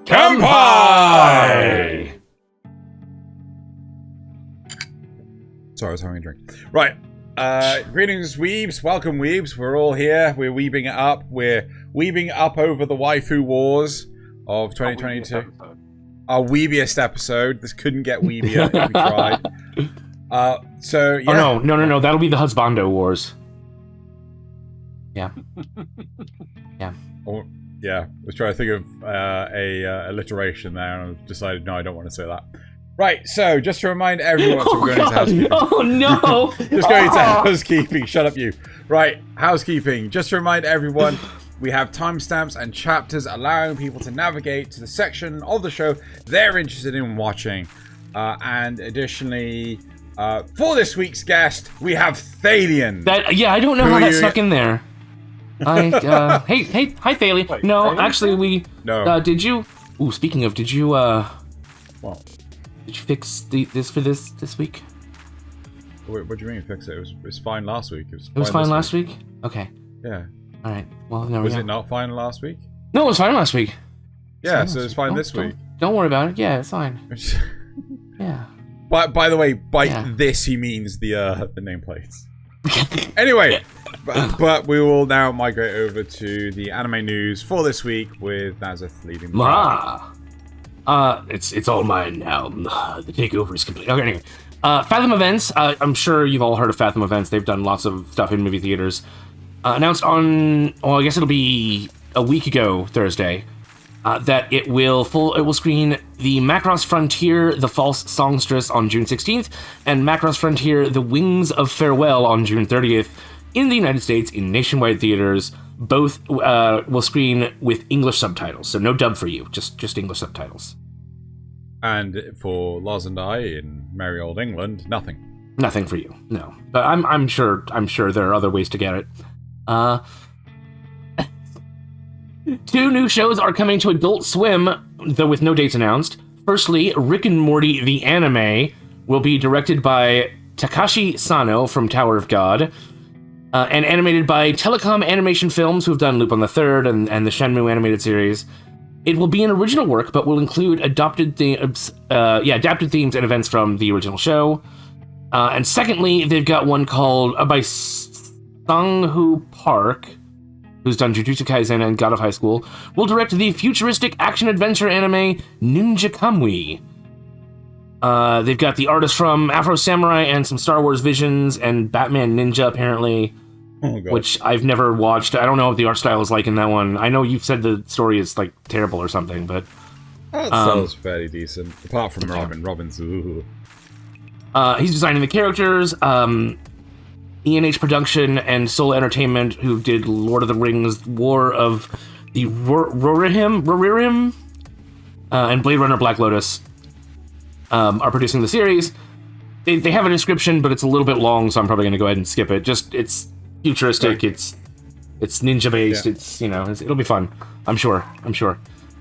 Kanpai! Sorry, I was having a drink. Right. Greetings, weebs. Welcome, weebs. We're all here. We're weebing it up. We're weebing up over the waifu wars of 2022. Our weebiest episode. This couldn't get weebier if we tried. So, yeah. Oh, no. That'll be the Husbando Wars. Yeah. Yeah. Oh, yeah. I was trying to think of a alliteration there, and I decided, no, I don't want to say that. Right, so just to remind everyone, so we're going into housekeeping. Oh no! Just going into housekeeping. Shut up, you. Right, housekeeping. Just to remind everyone, we have timestamps and chapters allowing people to navigate to the section of the show they're interested in watching. And additionally, for this week's guest, we have Thaylien. Yeah, I don't know how that stuck in there. Hey, hi Thaylien. Wait, no, Thaylien? Actually, did you? Ooh, speaking of, did you? What? Did you fix this for this week? What do you mean fix it? It was fine last week. It was fine last week? Okay. Yeah. All right. Well, no. Was it not fine last week? No, it was fine last week. Yeah, so it's fine this week. Don't worry about it. Yeah, it's fine. Yeah. By the way, this he means the nameplates. Anyway, but we will now migrate over to the anime news for this week with Nasuth leading the way. It's all mine now. The takeover is complete. Okay, anyway. Fathom Events, I'm sure you've all heard of Fathom Events. They've done lots of stuff in movie theaters. Announced on, I guess it'll be a week ago, Thursday, that it will screen the Macross Frontier, The False Songstress on June 16th, and Macross Frontier, The Wings of Farewell on June 30th in the United States in nationwide theaters. Both will screen with English subtitles, so no dub for you, just English subtitles. And for Loz and I in merry old England, nothing. Nothing for you, no. But I'm sure there are other ways to get it. 2 new shows are coming to Adult Swim, though with no dates announced. Firstly, Rick and Morty the Anime will be directed by Takashi Sano from Tower of God. And animated by Telecom Animation Films, who have done Lupin the Third and the Shenmue animated series. It will be an original work, but will include adapted themes and events from the original show. And secondly, they've got one called by Sang-Hoo Park, who's done Jujutsu Kaisen and God of High School, will direct the futuristic action-adventure anime Ninja Kamui. They've got the artist from Afro Samurai and some Star Wars Visions and Batman Ninja, apparently, which I've never watched. I don't know what the art style is like in that one. I know you've said the story is, like, terrible or something, but... That sounds fairly decent, apart from Robin. Robin's... Ooh. He's designing the characters. E&H Production and Soul Entertainment, who did Lord of the Rings, War of the Rohirrim, and Blade Runner Black Lotus, are producing the series. They have a description, but it's a little bit long, so I'm probably going to go ahead and skip it. It's futuristic, right. It's ninja based, yeah. It'll be fun. I'm sure.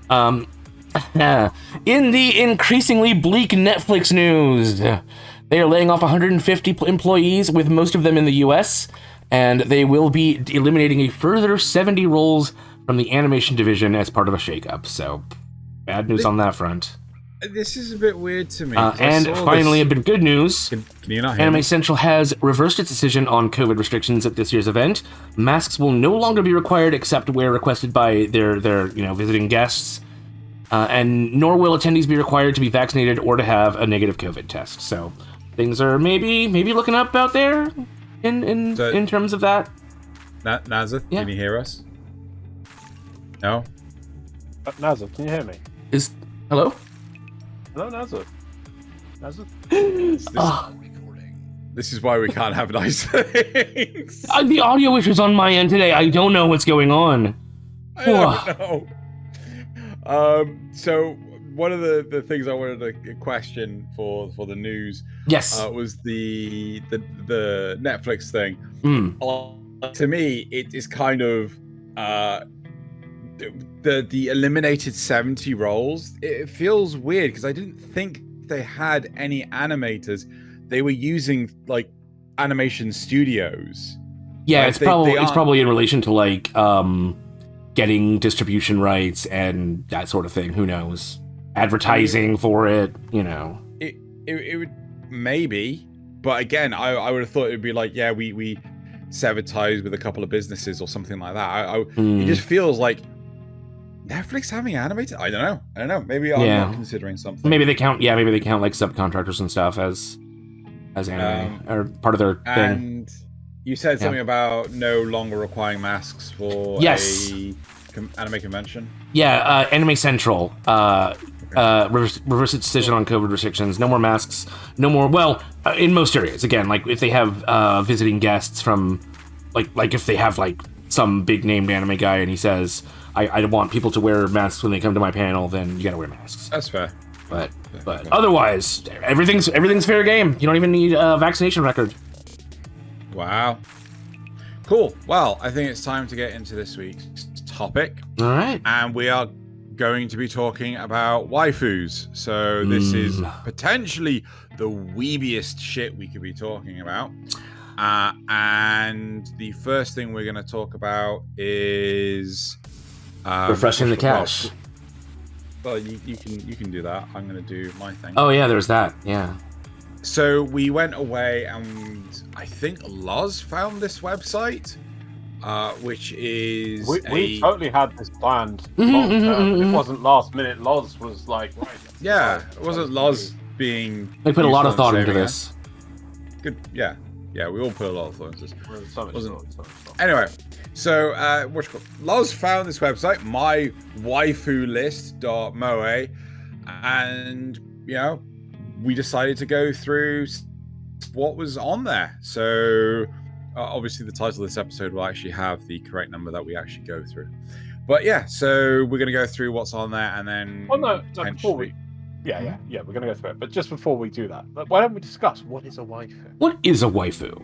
In the increasingly bleak Netflix news, they are laying off 150 employees, with most of them in the US, and they will be eliminating a further 70 roles from the animation division as part of a shakeup. So, bad news on that front. This is a bit weird to me. And finally, a bit of good news. Can you not hear Anime me? Central has reversed its decision on COVID restrictions at this year's event. Masks will no longer be required except where requested by their visiting guests. And nor will attendees be required to be vaccinated or to have a negative COVID test. So things are maybe looking up out there in terms of that. Nasuth, yeah. Can you hear us? No? Nasuth, can you hear me? Hello? Hello, Nasuth. This is why we can't have nice things. The audio issues on my end today. I don't know what's going on. I don't know. So one of the things I wanted to question for the news, yes, was the Netflix thing. To me, it is kind of the eliminated 70 roles. It feels weird because I didn't think they had any animators. They were using like animation studios. Yeah, like, it's probably in relation to like getting distribution rights and that sort of thing. Who knows? Advertising for it, you know. It would maybe, but again, I would have thought it would be like, yeah, we severed ties with a couple of businesses or something like that. It just feels like Netflix having animated. I don't know. Maybe I'm not considering something. Maybe they count. Yeah, maybe they count like subcontractors and stuff as anime or part of their thing. And you said something about no longer requiring masks for a anime convention. Yeah, Anime Central. Reverse its decision on COVID restrictions. No more masks. No more. Well, in most areas, again, like if they have visiting guests from, like if they have like some big named anime guy and he says, I want people to wear masks when they come to my panel, then you gotta wear masks. That's fair. But otherwise, everything's fair game. You don't even need a vaccination record. Wow. Cool. Well, I think it's time to get into this week's topic. All right. And we are going to be talking about waifus. So this is potentially the weebiest shit we could be talking about. And the first thing we're going to talk about is refreshing the cache. Well, you can do that. I'm going to do my thing. Oh yeah, there's that. Yeah. So we went away, and I think Loz found this website, which is we totally had this planned long term. It wasn't last minute. Loz was like, right. Yeah, it wasn't Loz being. They put a lot of thought into this. Good. Yeah. We all put a lot of thought into this. Anyway, so Loz found this website, MyWaifuList.moe, and we decided to go through what was on there. So obviously the title of this episode will actually have the correct number that we actually go through. But yeah, so we're going to go through what's on there, and then before we... Yeah, we're going to go through it. But just before we do that, why don't we discuss what is a waifu? What is a waifu?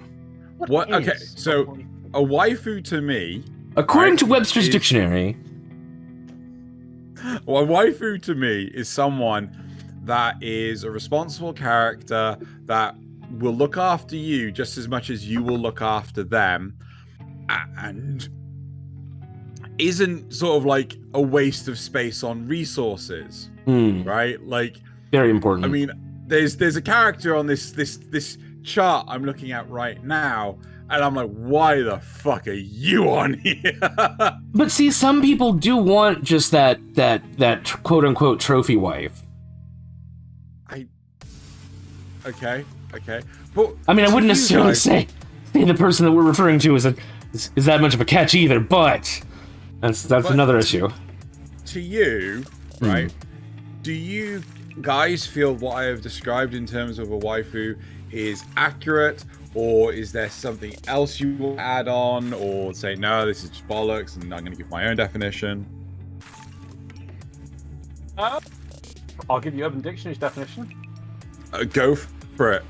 Okay, so a waifu to me... According to Webster's Dictionary... Well, a waifu to me is someone that is a responsible character that will look after you just as much as you will look after them, and isn't sort of like a waste of space on resources, right? Like, very important. I mean, there's a character on this chart I'm looking at right now, and I'm like, why the fuck are you on here? But see, some people do want just that quote unquote trophy wife. Okay. But I mean, I wouldn't necessarily say the person that we're referring to is that much of a catch either, but that's another issue. To you, right? Do you guys feel what I have described in terms of a waifu is accurate, or is there something else you will add on, or say, no, this is just bollocks, and I'm going to give my own definition? I'll give you Urban Dictionary's definition. Go for it.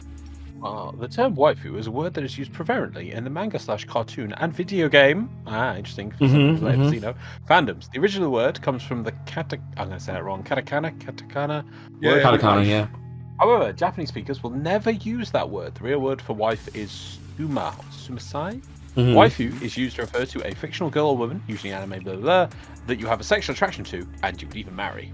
The term waifu is a word that is used prevalently in the manga/cartoon and video game. Interesting. Fandoms. The original word comes from the I'm going to say it wrong. Katakana. Katakana, yeah. However, Japanese speakers will never use that word. The real word for wife is sumasai. Waifu is used to refer to a fictional girl or woman, usually anime, blah, blah, blah, that you have a sexual attraction to, and you would even marry.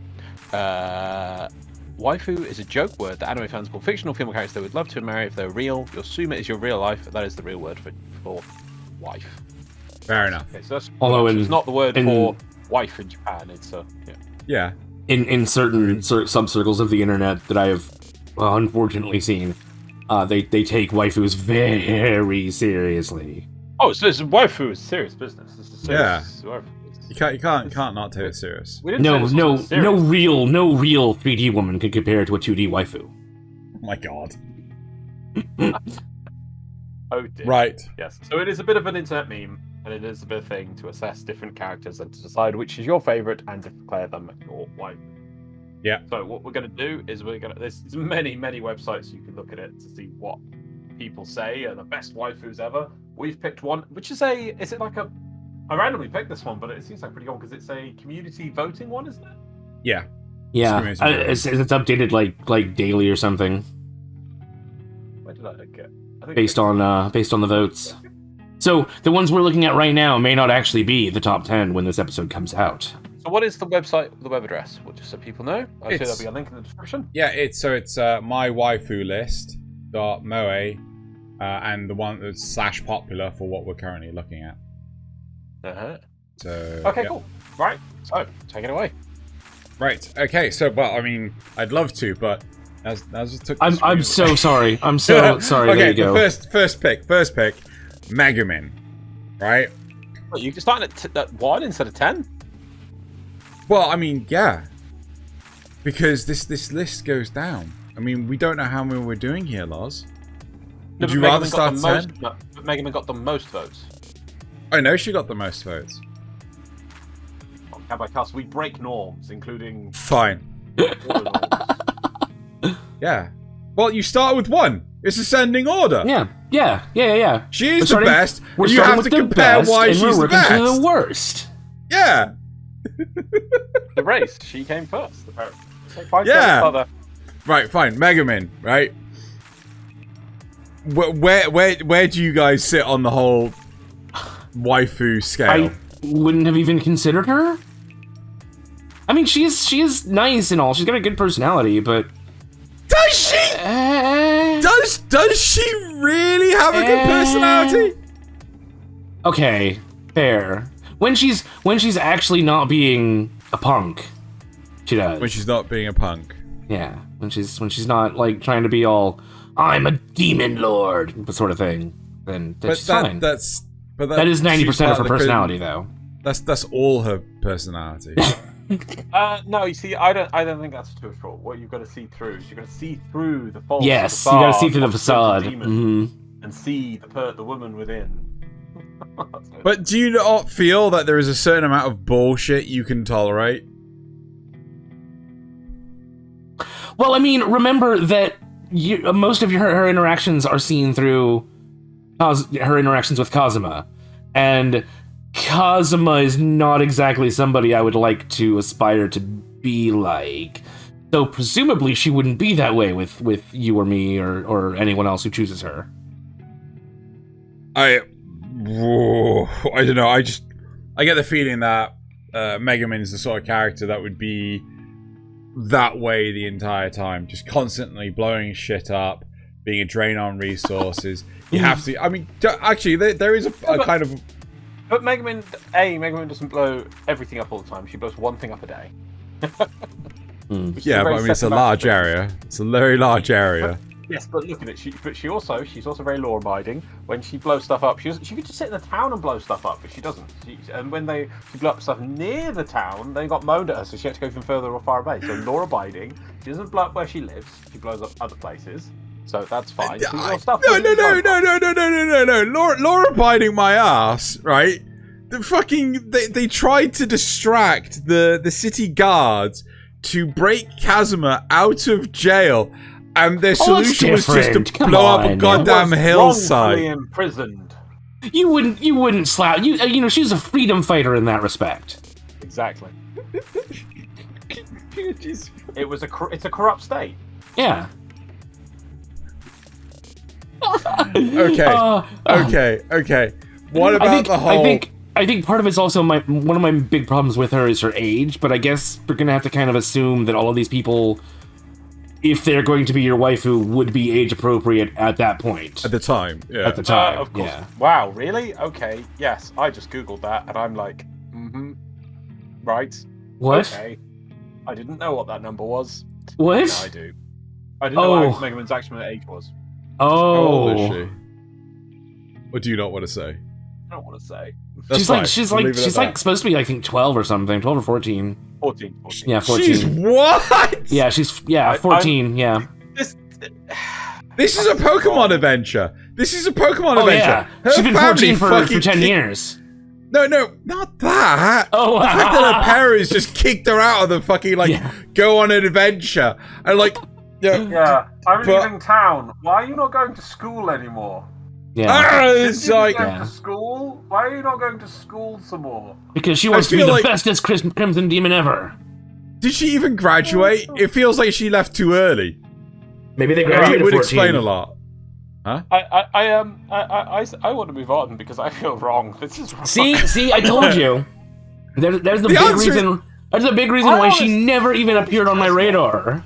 Waifu is a joke word that anime fans call fictional female characters they would love to marry if they're real. Your suma is your real life. That is the real word for wife. Fair enough. Okay, so that's, although it's not the word for wife in Japan. It's yeah. In certain sub-circles of the internet that I have unfortunately seen, they take waifus very seriously. Oh, so waifu is serious business. This is serious. Yeah. You can't not take it serious. No real 3D woman could compare to a 2D waifu. Oh my god. Oh dear. Right. Yes. So it is a bit of an internet meme, and it is a bit of a thing to assess different characters and to decide which is your favorite and declare them your waifu. Yeah. So what we're going to do is there's many websites you can look at it to see what people say are the best waifus ever. We've picked one, which is I randomly picked this one, but it seems like pretty good because it's a community voting one, isn't it? Yeah. Yeah. It's updated like daily or something. Where did I get? I think based on the votes. So the ones we're looking at right now may not actually be the top 10 when this episode comes out. So what is the website, the web address? Well, just so people know. I'll say there'll be a link in the description. Yeah, it's MyWaifuList.moe, and the one that's /popular for what we're currently looking at. So Okay, cool. Right. So take it away. Right. Okay. So, well, I mean, I'd love to, but as just took. I'm so sorry. I'm so sorry. Okay. There you go. First pick. Megumin. Right. Well, you can start at 1 instead of 10. Well, I mean, yeah. Because this list goes down. I mean, we don't know how many we're doing here, Loz. Would you rather start 10? No, but Megumin got the most votes. I know she got the most votes. On Kanpai Cast, we break norms, including Fine. all the norms. Yeah. Well, you start with 1. It's ascending order. Yeah. She is the best. We're you starting have with to the compare best, why and she's we're the working best. to the worst. Yeah. The race, she came first. Apparently. Okay, fine, Yeah. go with Right, fine. Megumin, right? Where do you guys sit on the whole waifu scale? I wouldn't have even considered her. I mean, she is nice and all. She's got a good personality, but Does she? Does she really have a good personality? Okay, fair. When she's actually not being a punk, she does. When she's not being a punk. Yeah, when she's not like trying to be all I'm a demon lord sort of thing, then she's fine. That is 90% of her personality, though. That's all her personality. No, you see, I don't think that's too short. What you've got to see through is you've got to see through the false Yes, facade you got to see through the of facade. demon and see the woman within. But do you not feel that there is a certain amount of bullshit you can tolerate? Well, I mean, remember that most of her interactions are seen through her interactions with Kazuma, and Kazuma is not exactly somebody I would like to aspire to be like. So presumably she wouldn't be that way with you or me or anyone else who chooses her. I don't know. I get the feeling that Megumin is the sort of character that would be that way the entire time, just constantly blowing shit up, being a drain on resources. You have to. I mean, actually, there is a kind of. But Megumin doesn't blow everything up all the time. She blows one thing up a day. Yeah, but I mean, it's a large area. It's a very large area. Yes, but look at it. She's also very law-abiding. When she blows stuff up, she could just sit in the town and blow stuff up, but she doesn't. And when she blew up stuff near the town, they got moaned at her, so she had to go even further or far away. So law-abiding. She doesn't blow up where she lives. She blows up other places. So that's fine. No. Law-abiding my ass, right? They tried to distract the city guards to break Kazuma out of jail. And their solution was just to blow up a goddamn hillside. Wrongfully imprisoned. You wouldn't slap you know, she's a freedom fighter in that respect. Exactly. It's a corrupt state. Yeah. Okay. What about the whole? I think part of it's also one of my big problems with her is her age, but I guess we're gonna have to kind of assume that all of these people, if they're going to be your waifu, would be age appropriate at that point. At the time, yeah. At the time, of course. yeah. Wow, really? Okay, yes. I just googled that, and I'm like, right. What? Okay. I didn't know what that number was. What? Now I do. I didn't know what Megumin's actual age was. How old is Oh. she? What do you not want to say? I don't want to say. That's She's fine. We'll leave it at that. supposed to be, I think, 12 or something, 12 or 14. 14. Yeah, 14. She's what? Yeah, she's 14. Yeah. This is a Pokemon adventure. This is a Pokemon adventure. Yeah. Her She's been family 14 for fucking 10 years. No, not that. Oh, the fact that her parents just kicked her out of the fucking go on an adventure and Yeah, I'm leaving town. Why are you not going to school anymore? Yeah. It's like to school? Why are you not going to school some more? Because she wants to be the bestest Crimson Demon ever. Did she even graduate? It feels like she left too early. Maybe they graduated It would 14. explain a lot. Huh? I want to move on because I feel wrong. This is wrong. See, I told you. There's the big reason. There's a big reason why she never even appeared on my radar.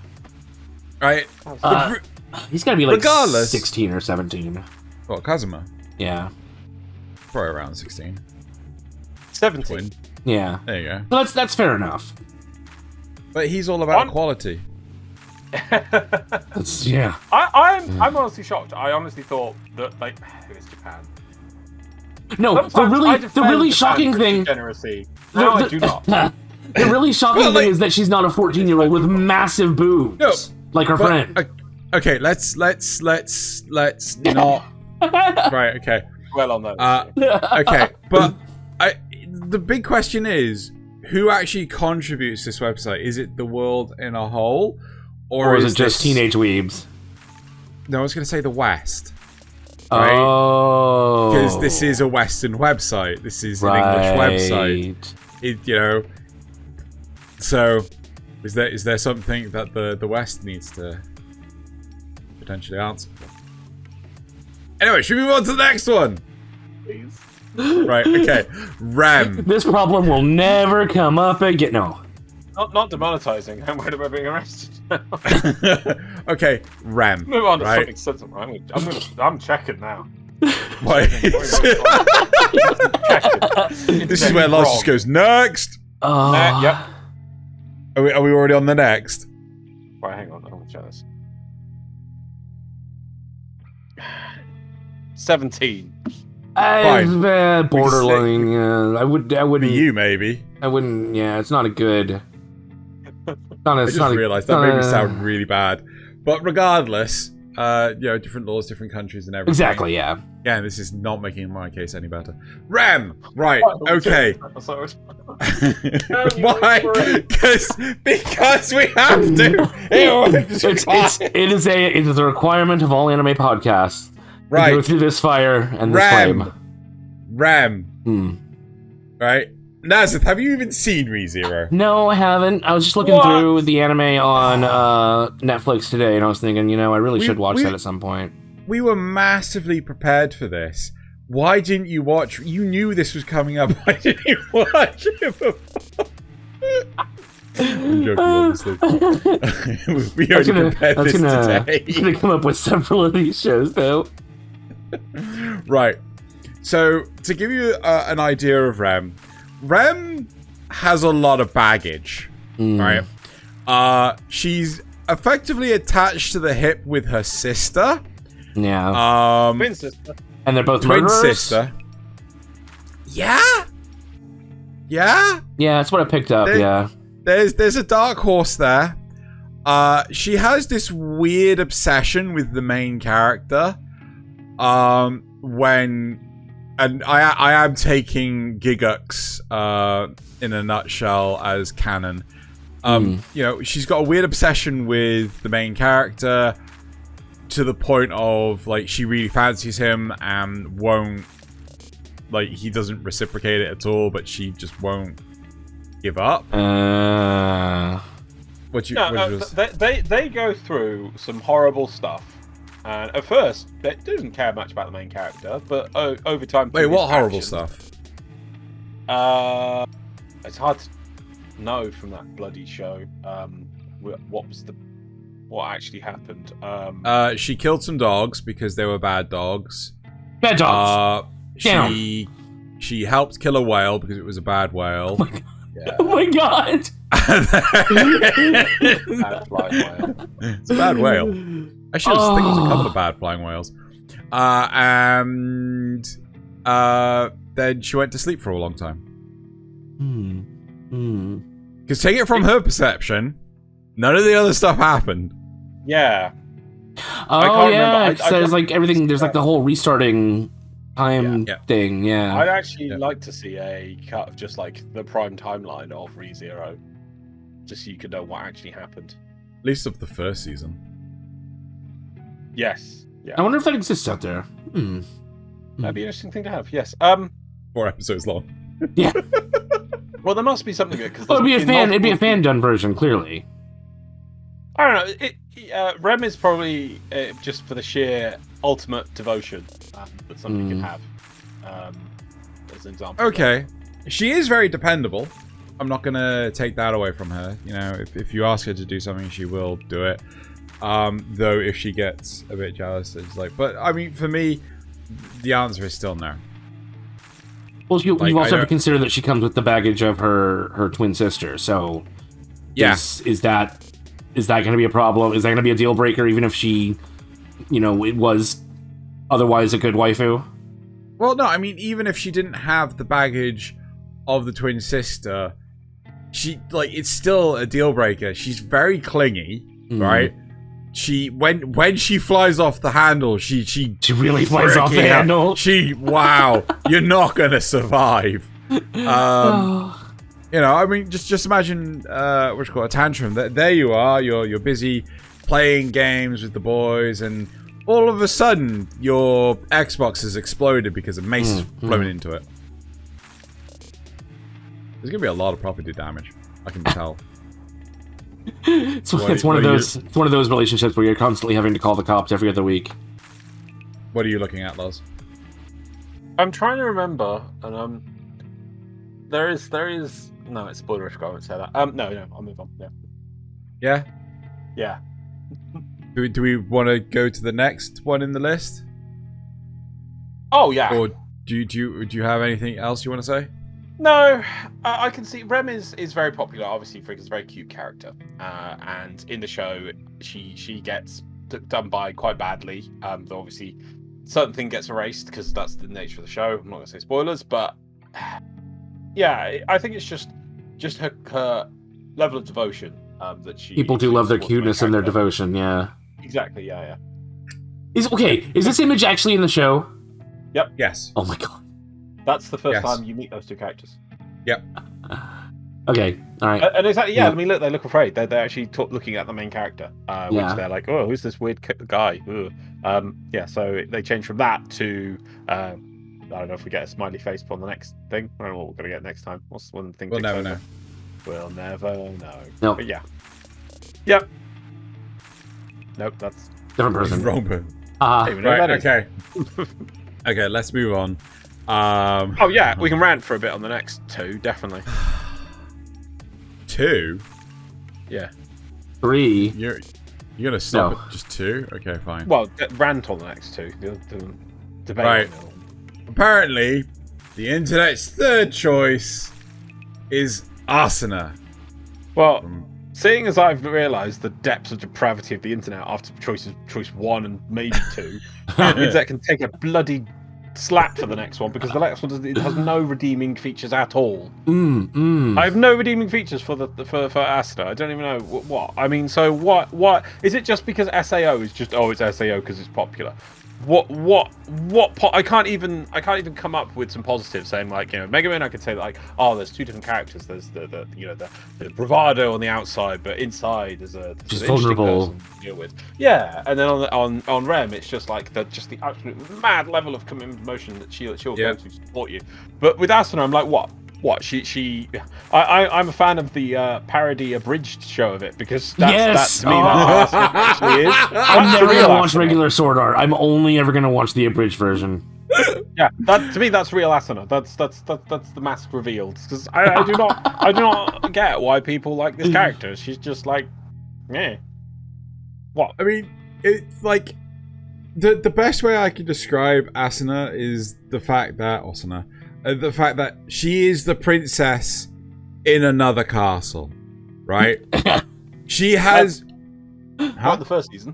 Right. He's gotta be like regardless, 16 or 17. What, Kazuma? Yeah. Probably around 16. 17. Yeah. There you go. So that's fair enough. But he's all about quality. Yeah. I'm honestly shocked. I honestly thought that who is Japan? No, Sometimes the really shocking thing. Degeneracy. No, I do not. The really shocking thing is that she's not a 14-year-old with massive boobs, like her friend. Okay, let's not. Right. Okay. Well on that. Okay, but the big question is, who actually contributes to this website? Is it the world in a whole, or is it just teenage weebs? No, I was going to say the West. Right? Oh, because this is a Western website. This is an English website. So is there something that the West needs to potentially answer for? Anyway, should we move on to the next one? Please. Right, okay. Rem. This problem will never come up again. No. Not demonetizing. I'm worried about being arrested. Okay, Rem. Move on to right? something sensible. I'm checking now. Wait. This is where Loz just goes, next! Yep. Are we already on the next? Right, hang on. I want to check this. 17. Borderline. I wouldn't. For you, maybe. I wouldn't. Yeah, it's not a good. I just realised that made me sound really bad. But regardless, different laws, different countries, and everything. Exactly. Yeah. Yeah, this is not making my case any better. Rem, right? Okay. Why? Because we have to. It is a requirement of all anime podcasts. Right. To go through this fire and this flame. Rem. Right. Nasuth, have you even seen ReZero? No, I haven't. I was just looking through the anime on Netflix today, and I was thinking, I really should watch that at some point. We were massively prepared for this. Why didn't you watch? You knew this was coming up. Why didn't you watch it before? I'm joking, obviously. We already prepared this today. I'm going to come up with several of these shows, though. Right. So, to give you an idea of Rem has a lot of baggage, right? She's effectively attached to the hip with her sister. Yeah. Twin sister. And they're both twin murderers? Sister. Yeah? Yeah? Yeah, that's what I picked up, yeah. There's a dark horse there. She has this weird obsession with the main character. And I am taking Gigux in a nutshell as canon. She's got a weird obsession with the main character to the point of she really fancies him and won't he doesn't reciprocate it at all, but she just won't give up. They go through some horrible stuff. And at first, it doesn't care much about the main character, but over time... Wait, what horrible stuff? It's hard to know from that bloody show what actually happened. She killed some dogs because they were bad dogs. Bad dogs! She helped kill a whale because it was a bad whale. Oh my god! Yeah. Oh my god. Bad flying whale. It's a bad whale. Actually, I think it was a couple of bad flying whales. And then she went to sleep for a long time. Because take it from her perception, none of the other stuff happened. Yeah. Oh, yeah. So there's everything, there's the whole restarting time thing, yeah. I'd actually like to see a cut of just the prime timeline of ReZero. Just so you could know what actually happened. At least of the first season. Yes. Yeah. I wonder if that exists out there. That'd be an interesting thing to have. Yes. 4 episodes long. Yeah. Well, there must be something good because it'd be a fan done version, clearly. I don't know. Rem is probably just for the sheer ultimate devotion that somebody can have. As an example. Okay. She is very dependable. I'm not going to take that away from her. You know, if you ask her to do something, she will do it. Though if she gets a bit jealous, it's like... But, I mean, for me, the answer is still no. Well, you also have to consider that she comes with the baggage of her twin sister, so... Yeah. Is that going to be a problem? Is that going to be a deal breaker, even if she, it was otherwise a good waifu? Well, no, I mean, even if she didn't have the baggage of the twin sister, it's still a deal breaker. She's very clingy, right? When she flies off the handle, she really flies off the handle. Wow, you're not gonna survive. I mean, just imagine a tantrum. There you are. You're busy playing games with the boys, and all of a sudden your Xbox has exploded because a mace has flown into it. There's gonna be a lot of property damage. I can tell. It's one of those relationships where you're constantly having to call the cops every other week. What are you looking at, Loz? I'm trying to remember, and there is. No, it's spoilerish. I won't say that. No, I'll move on. Yeah. Yeah. Do we want to go to the next one in the list? Oh yeah. Or do you have anything else you want to say? No, I can see Rem is very popular. Obviously, Frigga's a very cute character, and in the show, she gets done by quite badly. Though obviously, certain thing gets erased because that's the nature of the show. I'm not going to say spoilers, but yeah, I think it's just her level of devotion that she. People do love their cuteness and their devotion. Yeah. Exactly. Yeah. Is this image actually in the show? Yep. Yes. Oh my god. That's the first time you meet those two characters. Yep. Okay, all right. And exactly, yeah. I mean, look, they look afraid. They're actually looking at the main character, which they're like, "Oh, who's this weird guy?" Yeah. So they change from that to, I don't know if we get a smiley face on the next thing. I don't know what we're gonna get next time. What's one thing? We'll never know. We'll never know. No. But yeah. Yep. Nope. That's different person. Wrong person. Right. Okay. Okay. Let's move on. Oh yeah, we can rant for a bit on the next two, definitely. 2? Yeah. 3. You're gonna stop at just 2? Okay, fine. Well, rant on the next two. The debate. Right. Apparently, the internet's third choice is Asuna. Well, seeing as I've realised the depths of depravity of the internet after choice 1 and maybe 2, it means that can take a bloody slap for the next one, because the next one it has no redeeming features at all. I have no redeeming features for Asuna. I don't even know what. I mean, so what is it? Just because SAO is just it's SAO because it's popular. I can't even come up with some positives saying, like, Megumin. I could say that, like, there's two different characters. There's the bravado on the outside, but inside there's just vulnerable person to deal with. Yeah, and then on Rem, it's just like the absolute mad level of commitment emotion that she'll go to support you. But with Asuna, I'm like, what? I'm a fan of the parody abridged show of it, because that's to me that actually is. I'm never gonna watch regular Sword Art. I'm only ever gonna watch the abridged version. Yeah, to me that's real Asuna. That's the mask revealed. Because I do not get why people like this character. She's just like, what? I mean, it's like the best way I can describe Asuna is the fact that she is the princess in another castle, right? She has... Not the first season.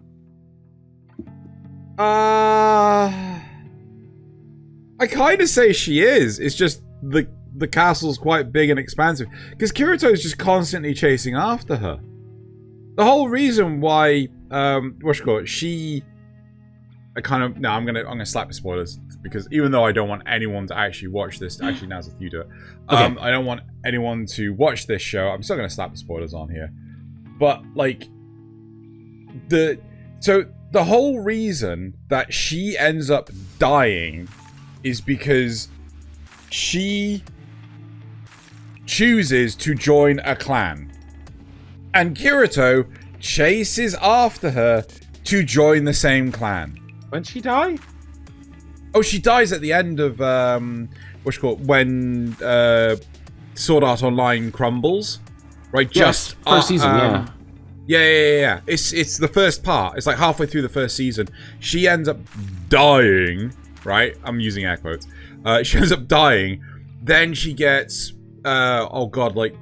I kind of say she is. It's just the castle's quite big and expansive. Because Kirito is just constantly chasing after her. The whole reason why, I'm gonna slap the spoilers, because even though I don't want anyone to actually watch this, actually now's if you do it. Okay. I don't want anyone to watch this show. I'm still gonna slap the spoilers on here, but like the whole reason that she ends up dying is because she chooses to join a clan, and Kirito chases after her to join the same clan. When she die? Oh, she dies at the end of when Sword Art Online crumbles, right? Yes, first season, yeah. Yeah. It's the first part. It's like halfway through the first season. She ends up dying, right? I'm using air quotes. She ends up dying. Then she gets, like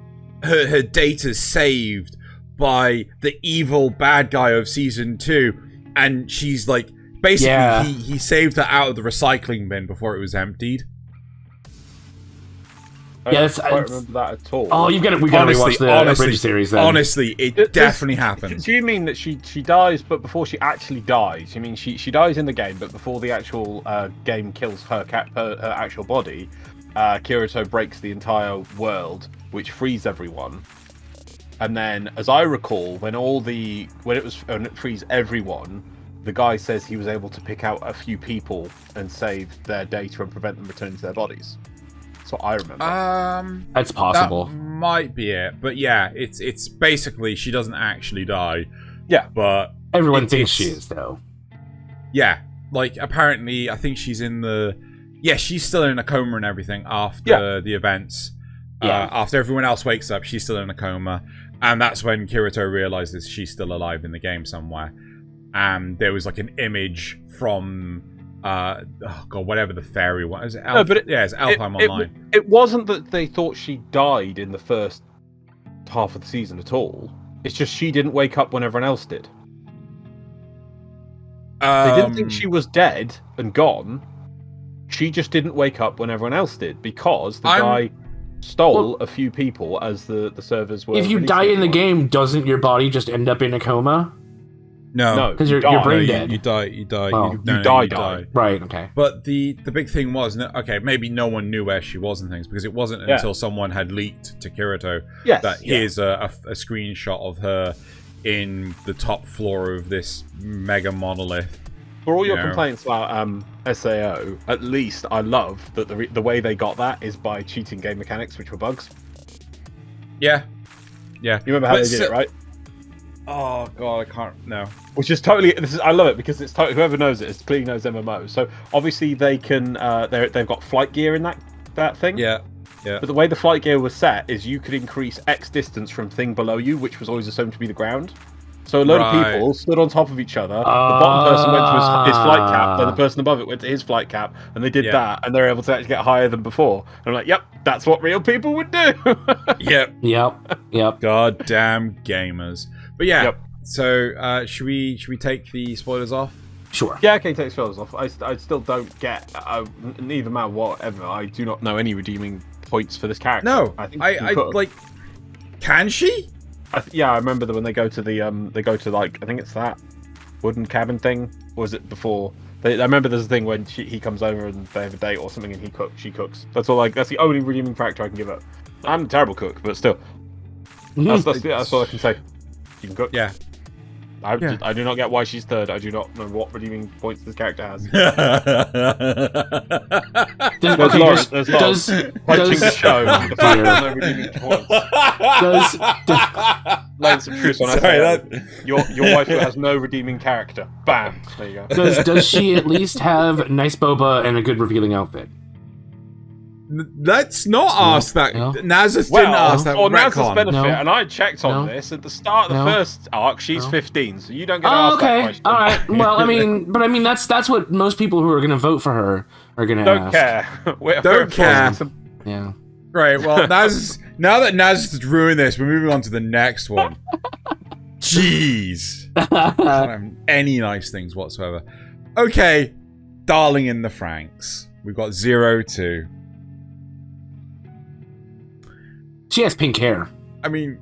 her data's saved by the evil bad guy of season 2, and she's like, basically he saved her out of the recycling bin before it was emptied. I don't remember that at all. Oh, we gotta rewatch the Bridge series then. Honestly, it definitely happens. Do you mean that she dies, but before she actually dies? You mean she dies in the game, but before the actual game kills her actual body, Kirito breaks the entire world, which frees everyone. And then, as I recall, when it frees everyone, the guy says he was able to pick out a few people and save their data and prevent them returning to their bodies. That's what I remember. That's possible. That might be it, but yeah, it's basically she doesn't actually die. Yeah, but everyone thinks she is, though. Yeah, like apparently, I think she's in the. Yeah, she's still in a coma and everything after the events. Yeah. After everyone else wakes up, she's still in a coma, and that's when Kirito realizes she's still alive in the game somewhere. And there was like an image from. Whatever the fairy one is. It's Alfheim Online. It wasn't that they thought she died in the first half of the season at all. It's just she didn't wake up when everyone else did. They didn't think she was dead and gone. She just didn't wake up when everyone else did because the guy stole a few people as the servers were. If you die in the game, doesn't your body just end up in a coma? No, because you're brain dead. You die. Oh. You die. Right. Okay. But the big thing was, maybe no one knew where she was and things because it wasn't until someone had leaked to Kirito that here's a screenshot of her in the top floor of this mega monolith. For all your complaints about SAO, at least I love that the way they got that is by cheating game mechanics, which were bugs. Yeah. You remember how they did it, right? Oh god, I can't. No. Which is totally. I love it because it's totally. Whoever knows it clearly knows MMO. So obviously they can. They've got flight gear in that thing. Yeah. But the way the flight gear was set is you could increase X distance from thing below you, which was always assumed to be the ground. So a load of people stood on top of each other. The bottom person went to his flight cap, then the person above it went to his flight cap, and they did that, and they were able to actually get higher than before. And I'm like, yep, that's what real people would do. Yep. Goddamn gamers. But yeah, so should we take the spoilers off? Sure. Yeah, okay, take spoilers off. I still don't get, neither matter whatever, I do not know any redeeming points for this character. No, I like, can she? I remember that when they go to I think it's that wooden cabin thing, or was it before? I remember there's a thing when he comes over and they have a date or something and she cooks. That's the only redeeming factor I can give up. I'm a terrible cook, but still. That's all I can say. You can cook. Yeah. I do not get why she's third. I do not know what redeeming points this character has. Does punching the show. The fact that no redeeming points. Laying some truth on your waifu has no redeeming character. Bam. There you go. Does she at least have nice boba and a good revealing outfit? Let's not ask that. No. Nasuth didn't ask that. For Nasuth's benefit, and I checked on this at the start of the first arc. She's 15, so you don't get to ask that question. All right. Well, that's what most people who are going to vote for her are going to Don't care. Don't care. Yeah. Right. Well, now that Nasuth has ruined this, we're moving on to the next one. Jeez. I don't have any nice things whatsoever. Okay. Darling in the Franxx. We've got 02. She has pink hair. I mean,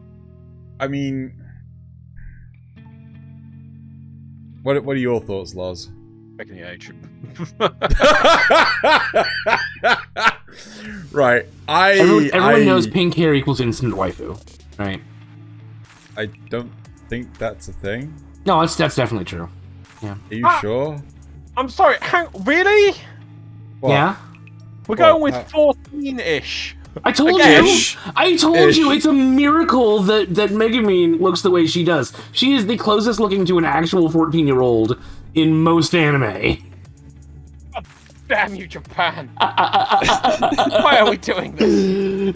what are your thoughts, Loz? Checking the age. Right. Everyone knows pink hair equals instant waifu, right? I don't think that's a thing. No, that's definitely true. Yeah. Are you sure? I'm sorry. Really? What? Yeah. We're going with 14-ish. I told you. It's a miracle that Megumin looks the way she does. She is the closest looking to an actual 14-year-old in most anime. Damn you, Japan! Why are we doing this?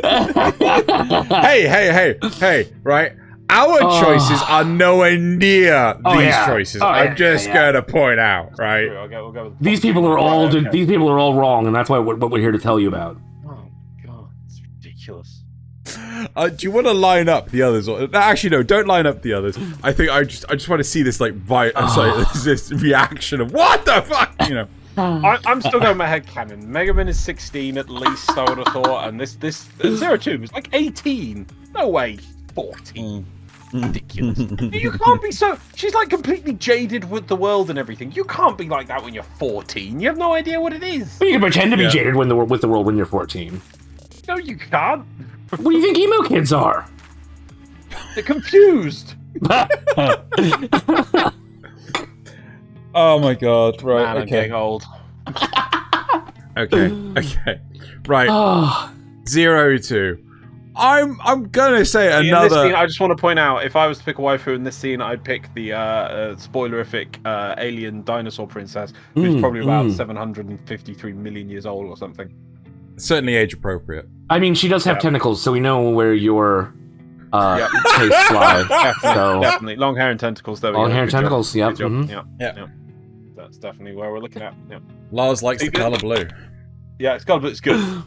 Hey, right? Our choices are nowhere near these choices. I'm just gonna point out, right? We'll go with These people are all wrong, and that's what we're here to tell you about. Oh god, it's ridiculous. Do you want to line up the others? Actually, no. Don't line up the others. I think I just want to see this this reaction of what the fuck, you know. I'm still going my head canon. Megumin is 16 at least, I would have thought, and this 02 is like 18. No way, 14. Ridiculous. You can't be so. She's like completely jaded with the world and everything. You can't be like that when you're 14. You have no idea what it is. Well, you can pretend to be jaded with the world when you're 14. No, you can't. What do you think emo kids are? They're confused. Oh my god! Right. Man, I'm getting old. Okay. Right. 02. I'm gonna say In this another. scene, I just want to point out, if I was to pick a waifu in this scene, I'd pick the spoilerific alien dinosaur princess, who's probably about 753 million years old or something. Certainly age appropriate. I mean, she does have tentacles, so we know where your tastes lie. So Definitely long hair and tentacles. Though. long hair and tentacles. Yep. Good job. Mm-hmm. Yeah. That's definitely where we're looking at. Yeah. Lars likes the color blue. Yeah, it's got, but it's good. I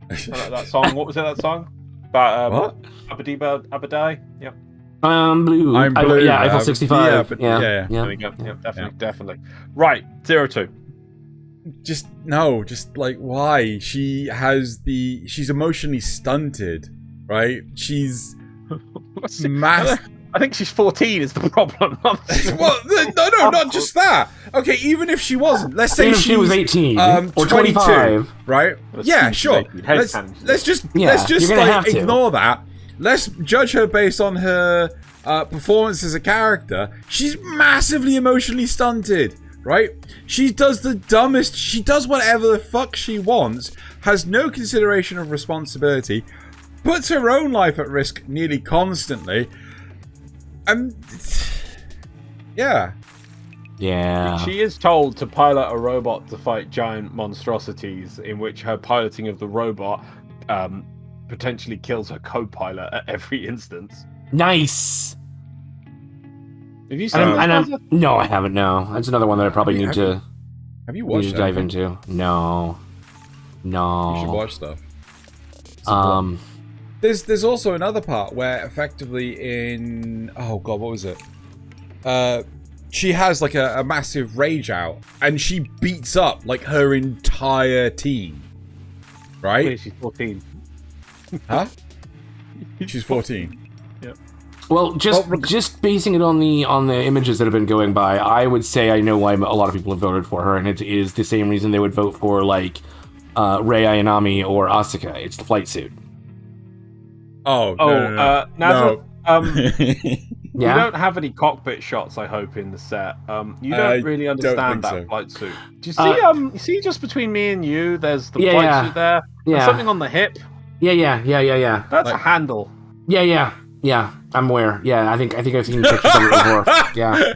like that song. What was it? That song about What? Abadai. Yep. Blue. I'm blue. Yeah, Eiffel 65. Yeah. There we go. Yeah, definitely. Right, 02. Just like why? She's emotionally stunted, right? She's I think she's 14 is the problem. Well, no, not just that. Okay, even if she wasn't, let's say she was 18 or 22, 25, right? Yeah, sure. Let's just like ignore that. Let's judge her based on her performance as a character. She's massively emotionally stunted, right? She does the dumbest. She does whatever the fuck she wants. Has no consideration of responsibility. Puts her own life at risk nearly constantly. Yeah. She is told to pilot a robot to fight giant monstrosities, in which her piloting of the robot potentially kills her co-pilot at every instance. Nice. Have you seen no, I haven't. No, that's another one that I probably need to. Have you watched? Need to dive into? No. You should watch stuff. It's There's also another part where effectively in what was it? She has like a massive rage out and she beats up like her entire team. Right? Wait, she's 14. Huh? She's 14. Yep. Well, just basing it on the images that have been going by, I would say I know why a lot of people have voted for her, and it is the same reason they would vote for like Rei Ayanami or Asuka. It's the flight suit. No. You don't have any cockpit shots, I hope, in the set. You don't really understand that flight suit. Do you see? You see, just between me and you, there's the flight suit there. Yeah. There's something on the hip. Yeah. That's a handle. Yeah. I'm aware. Yeah, I think I've seen pictures of it before. Yeah.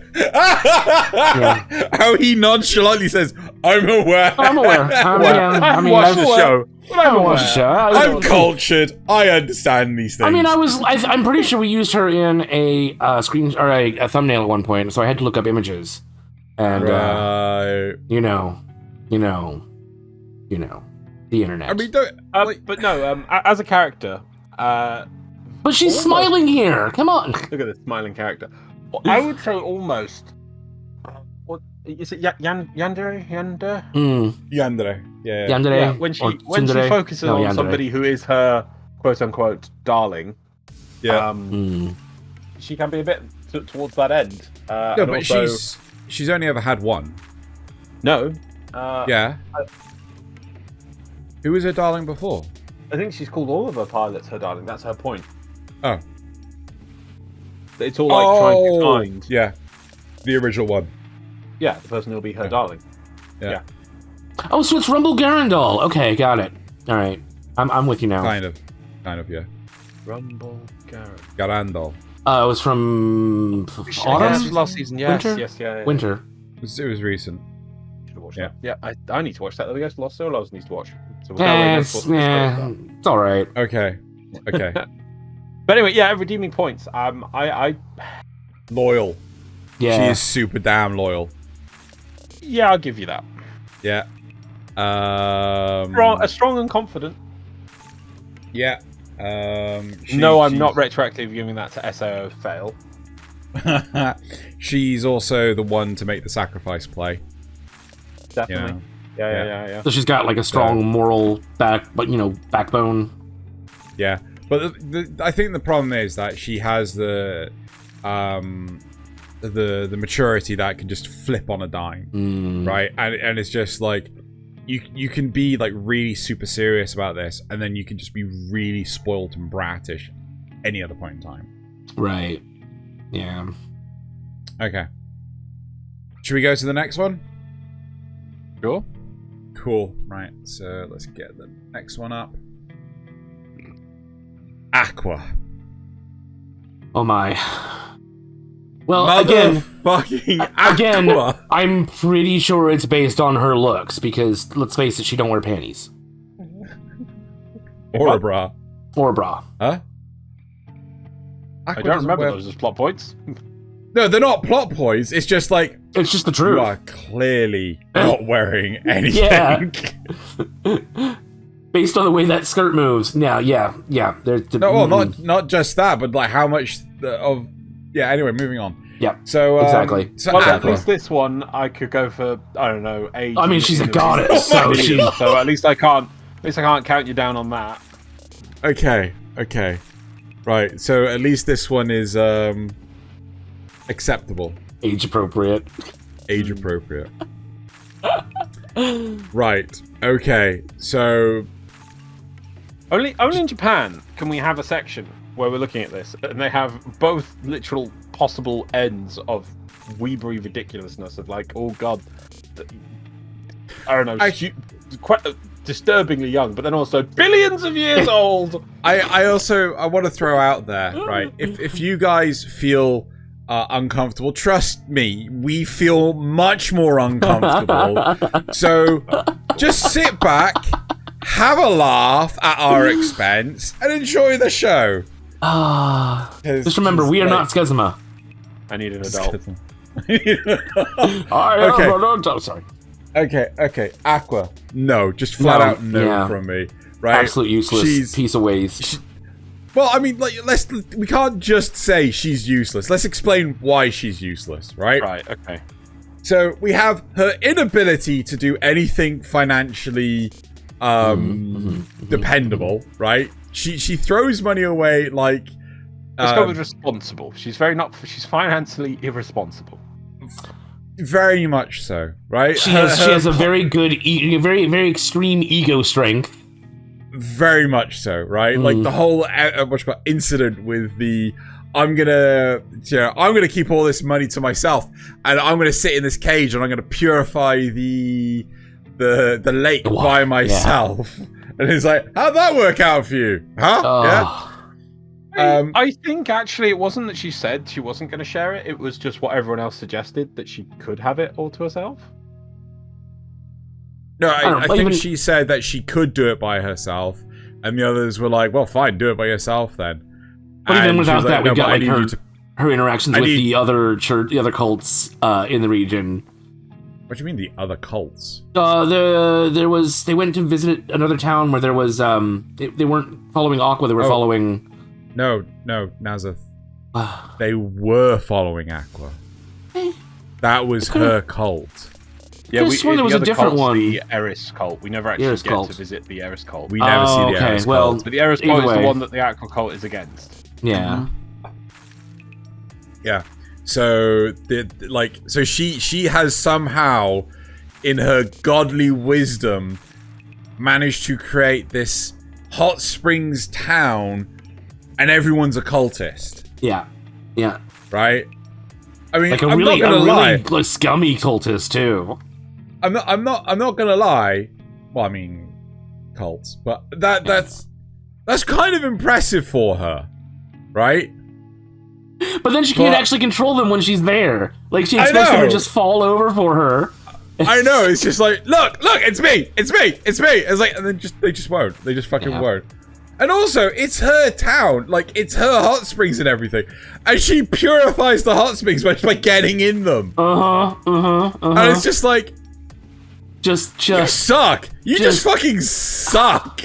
How he nonchalantly says, "I'm aware." I'm aware. I've watched the show. I'm cultured. I understand these things. I mean, I'm pretty sure we used her in a screen or a thumbnail at one point, so I had to look up images. And you know, the internet. I mean, but no, as a character, but she's smiling here. Come on. Look at this smiling character. I would say almost. What is it? Yandere? Yandere. Yeah. Yandere. Yeah, when she focuses on somebody who is her quote unquote darling. Yeah. She can be a bit towards that end. But also, she's only ever had one. No. Yeah. Who was her darling before? I think she's called all of her pilots her darling. That's her point. Oh. It's all like trying to find. Yeah. The original one. Yeah, the person who'll be her darling. Yeah. Oh, so it's Rumble Garandol. Okay, got it. All right, I'm with you now. Kind of, yeah. Rumble Garandol. It was from autumn. Last season. Yes. Winter. Yes. Yeah. Winter. It was recent. Should have watched Yeah. that. Yeah, I need to watch that. There we go. MDRLOz needs to watch. So we'll go away and it's all right. Okay. But anyway, yeah, redeeming points. I Loyal. Yeah, She is super damn loyal. yeah, I'll give you that. Yeah. Strong and confident. Yeah. No, I'm not retroactively giving that to SAO fail. She's also the one to make the sacrifice play. Definitely. Yeah. so she's got like a strong moral backbone. Yeah, but I think the problem is that she has the maturity that can just flip on a dime, right? And it's just like you can be like really super serious about this, and then you can just be really spoiled and bratish any other point in time. Right. Yeah. Okay. Should we go to the next one? Sure. Cool. Right. So let's get the next one up. Aqua. Oh my. Well, again, I'm pretty sure it's based on her looks because let's face it, she don't wear panties Or a bra. or a bra. Huh? I don't remember those as plot points. No, they're not plot points. It's just like It's just the you truth. are clearly not wearing anything. Yeah. Based on the way that skirt moves. Yeah. No, well, not just that, but like how much of. Yeah. Anyway, moving on. Yeah. So exactly. So Well, Aqua. at least this one I could go for. I don't know. Age. I mean, she's a and- goddess, so she. So at least I can't. At least I can't count you down on that. Okay. Right. So at least this one is acceptable, Age appropriate. age appropriate. Right. Okay. So Only in Japan can we have a section where we're looking at this, and they have both literal possible ends of weebery ridiculousness of like, oh god, I don't know, quite disturbingly young, but then also billions of years old. I want to throw out there, right? If you guys feel uncomfortable, trust me, we feel much more uncomfortable. So just sit back, have a laugh at our expense, and enjoy the show. Just remember, we are not Schisma. I need an adult. I am an adult. Sorry. Okay. Aqua. No, just flat out no from me. Right? Absolute useless piece of waste. Well, I mean, like, we can't just say she's useless. Let's explain why she's useless, right? Right. Okay. So we have her inability to do anything financially dependable, right? She throws money away like. Let's go with responsible. She's she's financially irresponsible. Very much so, right? She has a very good, very extreme ego strength. Very much so, right? Like the whole incident with the I'm gonna keep all this money to myself, and I'm gonna sit in this cage, and I'm gonna purify the lake by myself. Yeah. And it's like, how'd that work out for you? Huh? Yeah. I think actually it wasn't that she said she wasn't going to share it. It was just what everyone else suggested, that she could have it all to herself. No, I think she said that she could do it by herself, and the others were like, "Well, fine, do it by yourself then." But even without that, we got like her interactions with the other cults in the region. What do you mean the other cults? They went to visit another town where there was they weren't following Aqua, they were following. No, Nasuth. They were following Aqua. That was her cult. Yeah, there was a different one. The Eris cult. We never actually get to visit the Eris cult. We never see the Eris cult. But the Eris cult is the one that the Aqua cult is against. Yeah. Yeah. So she has somehow, in her godly wisdom, managed to create this hot springs town, and everyone's a cultist. Yeah. Right. I mean, like I'm not gonna lie. Really scummy cultist too. I'm not gonna lie. Well, I mean, cults, but that's kind of impressive for her, right? But then she can't actually control them when she's there. Like, she expects them to just fall over for her. I know, it's just like, look, it's me. It's like, and then they just won't. They just fucking won't. And also, it's her town. Like, it's her hot springs and everything. And she purifies the hot springs by getting in them. And it's just like... You suck. You just fucking suck.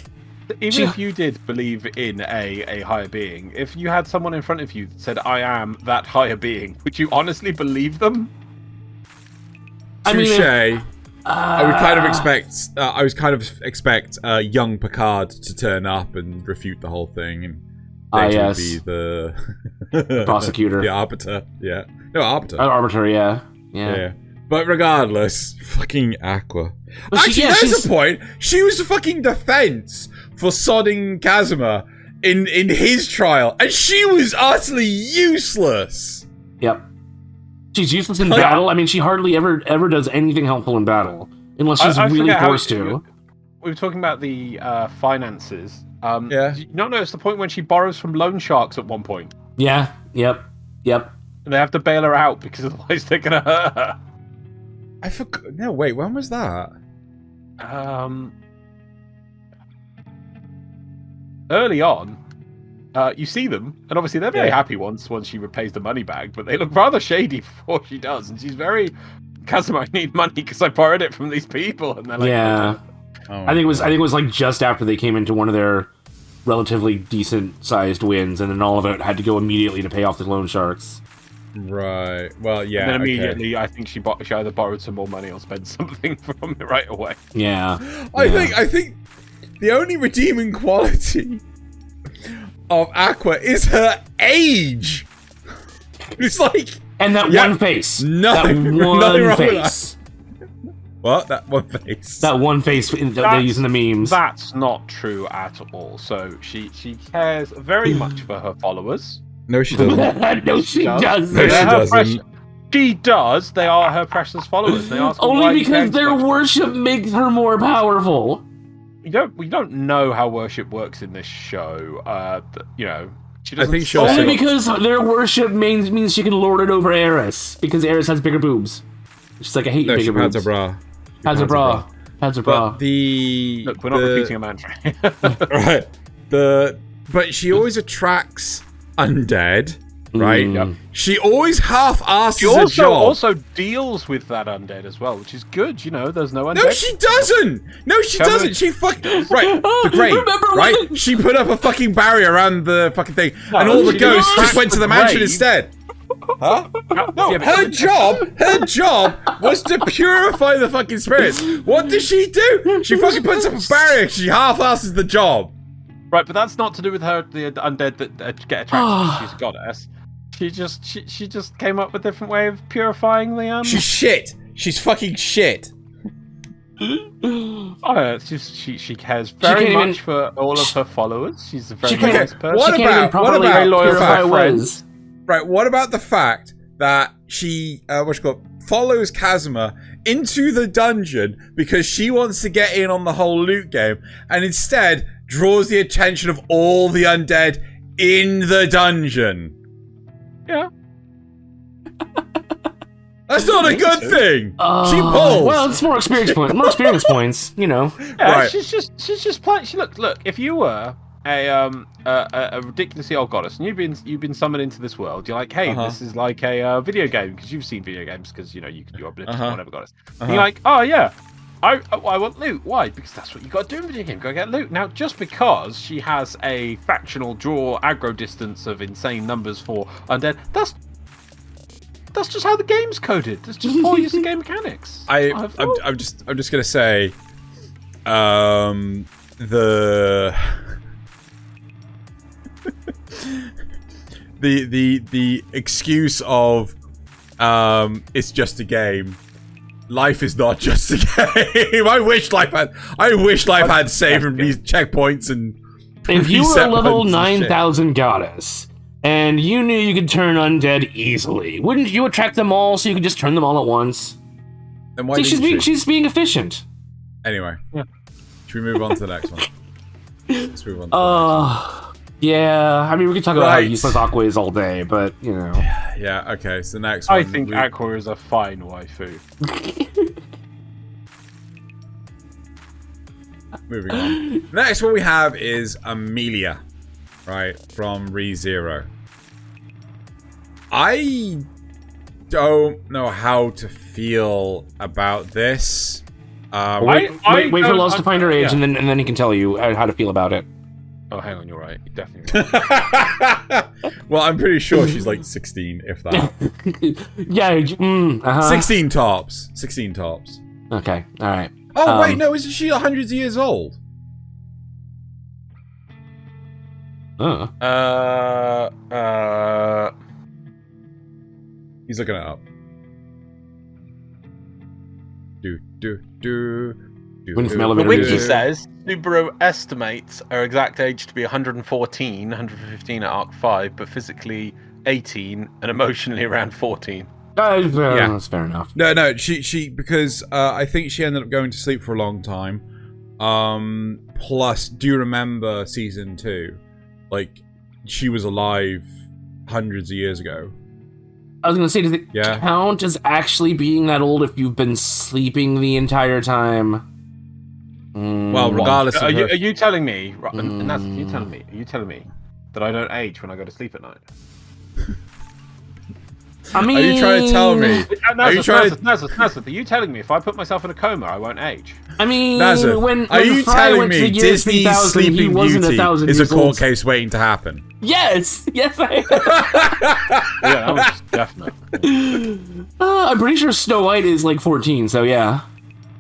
Even if you did believe in a higher being, if you had someone in front of you that said, I am that higher being, would you honestly believe them? Touche. I would kind of expect young Picard to turn up and refute the whole thing, and they be the prosecutor, the arbiter. Yeah, no arbiter. Arbiter. Yeah. But regardless, fucking Aqua. Actually, there's a point. She was the fucking defense for sodding Kazuma in his trial, and she was utterly useless. Yep. She's useless in battle. I mean, she hardly ever does anything helpful in battle, unless she's really forced to. We were talking about the finances. Yeah. Did you not notice the point when she borrows from loan sharks at one point? Yeah. Yep. And they have to bail her out because otherwise they're gonna hurt her. I forgot. No, wait. When was that? Early on. You see them, and obviously they're very happy once she repays the money back, but they look rather shady before she does, and she's very, Kazuma, I need money because I borrowed it from these people, and they're like, I think it was like just after they came into one of their relatively decent-sized wins, and then all of it had to go immediately to pay off the loan sharks. Right. Well, yeah. And then immediately, I think she either borrowed some more money or spent something from it right away. Yeah. I think the only redeeming quality of Aqua is her age. It's like, and that one face. Nothing. That one face. What? That one face. That one face they're using the memes. That's not true at all. So she cares very much for her followers. No, she doesn't. No, she doesn't. No, she doesn't. She does. They are her precious followers. They ask only because their worship makes her more powerful. We don't know how worship works in this show. You know, she doesn't. I think she'll only because their worship means she can lord it over Eris, because Eris has bigger boobs. She's like, I hate bigger boobs. Has a bra. Has a bra. But look, we're not repeating a mantra. Right. But she always attracts undead. Right? Yep. She always half-asses she a job. also deals with that undead as well, which is good. You know, there's no undead. No, she doesn't! No, she doesn't! She fucking... Right, the Great, right? She put up a fucking barrier around the fucking thing, and all the ghosts just went to the mansion instead. Huh? No, her job was to purify the fucking spirits. What does she do? She fucking puts up a barrier. She half-asses the job. Right, but that's not to do with her, the undead that get attracted. She's a goddess. She just came up with a different way of purifying the She's shit. She's fucking shit. Oh, she cares very much for all of her followers. She's a very nice person. What about friends? Right, what about the fact that she follows Kazuma into the dungeon because she wants to get in on the whole loot game, and instead draws the attention of all the undead in the dungeon? Yeah. That's not a good thing. She pulls. Well, it's more experience points. More experience points, you know. Yeah, right. She's just playing. Look. If you were a ridiculously old goddess and you've been summoned into this world, you're like, hey, this is like a video game, because you've seen video games, because you know you're oblivious to whatever goddess. And you're like, oh yeah. I want loot. Why? Because that's what you got to do in video game. Go get loot. Now, just because she has a factional draw aggro distance of insane numbers for undead, that's just how the game's coded. That's just poor use of game mechanics. I'm just gonna say, the excuse of it's just a game. Life is not just a game. I wish life had saving these checkpoints and. If you were a level 9,000 goddess and you knew you could turn undead easily, wouldn't you attract them all so you could just turn them all at once? Then why she's being efficient. Anyway, should we move on to the next one? Let's move on. Yeah, I mean, we could talk about how useless Aqua is all day, but, you know. Yeah, okay, so the next one. I think Aqua is a fine waifu. Moving on. Next one we have is Emilia, right, from ReZero. I don't know how to feel about this. Wait for Loz to find her age, and then he can tell you how to feel about it. Oh, hang on, you're right. You're definitely right. Well, I'm pretty sure she's like 16, if that. Yeah, 16 tops. 16 tops. Okay, alright. Oh, wait, no, isn't she hundreds of years old? He's looking it up. The wiki says Subaru estimates her exact age to be 115 at Arc 5, but physically 18 and emotionally around 14. Yeah, that's fair enough. No, she because I think she ended up going to sleep for a long time. Plus, do you remember season 2? Like, she was alive hundreds of years ago. I was gonna say, does it count as actually being that old if you've been sleeping the entire time? Well, regardless of are you telling me, Nasuth, are you telling me that I don't age when I go to sleep at night? I mean, are you trying to tell me? Nasuth, are you telling me if I put myself in a coma, I won't age? I mean, Nasuth, when are you Fry telling went to me the year Disney's 3000, Sleeping he wasn't Beauty 1,000 is a years court old. case waiting to happen? Yes, I Yeah, that was definite. I'm pretty sure Snow White is like 14, so yeah.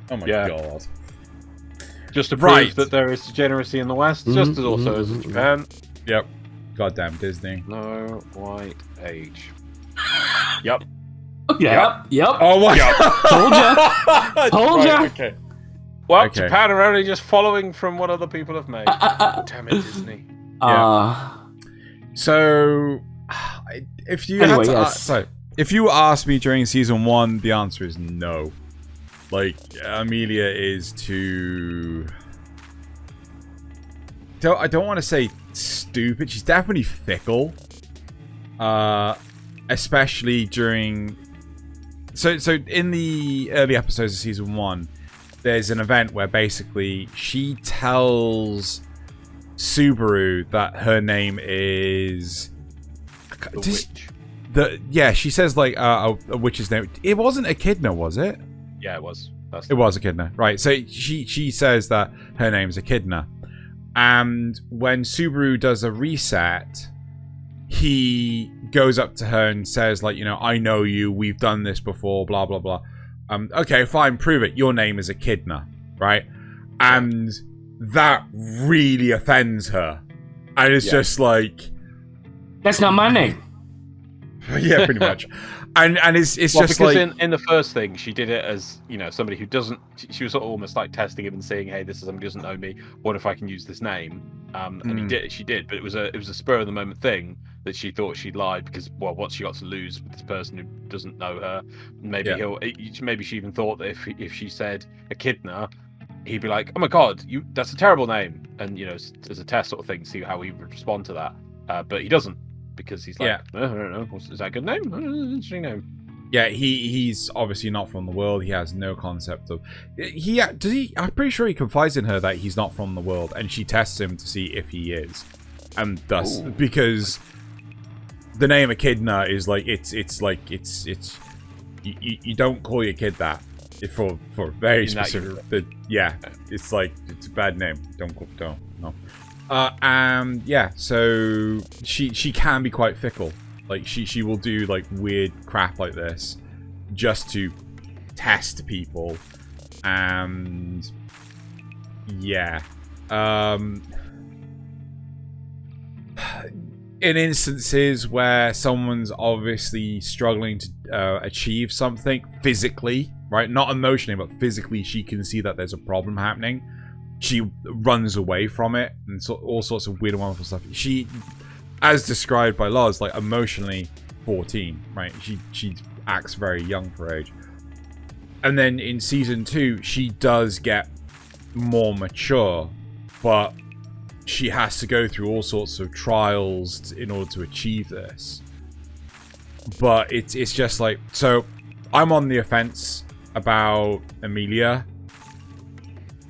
Oh my god. Just to prove that there is degeneracy in the West, just as also as in Japan. Yep. Goddamn Disney. No white age. Yep. Yep. Oh my god. Told ya. Okay. Well, Japan are only just following from what other people have made. Damn it, Disney. So, if you if you asked me during season 1, the answer is no. Like, Emilia is too... I don't want to say stupid. She's definitely fickle. Especially during... So in the early episodes of season 1, there's an event where basically she tells Subaru that her name is... The witch. Yeah, she says like a witch's name. It wasn't Echidna, was it? Yeah, it was. It was Echidna, right? So she says that her name's Echidna, and when Subaru does a reset, he goes up to her and says like, you know, I know you. We've done this before. Blah blah blah. Okay, fine. Prove it. Your name is Echidna, right? And that really offends her, and it's just like, that's not my name. Yeah, pretty much. And it's just because like in the first thing she did it as, you know, somebody who doesn't. She was sort of almost like testing him and saying, "Hey, this is somebody who doesn't know me. What if I can use this name?" And she did, but it was a spur of the moment thing that she thought she'd lied because, well, what's she got to lose with this person who doesn't know her? Maybe maybe she even thought that if she said Echidna, he'd be like, "Oh my god, that's a terrible name," and you know, as a test sort of thing, see how he would respond to that. But he doesn't. Because he's like, I don't know, is that a good name? Interesting name. Yeah, he's obviously not from the world. He has no concept of... I'm pretty sure he confides in her that he's not from the world, and she tests him to see if he is. And thus, because the name Echidna is like, it's you don't call your kid that for very specific... it's like, it's a bad name. No. So she can be quite fickle. Like she will do like weird crap like this just to test people, and in instances where someone's obviously struggling to achieve something physically, right? Not emotionally, but physically, she can see that there's a problem happening. She runs away from it, and all sorts of weird and wonderful stuff. She, as described by Loz, like emotionally 14, right? She acts very young for her age. And then in season 2, she does get more mature, but she has to go through all sorts of trials in order to achieve this. But it's just like, so I'm on the offense about Emilia.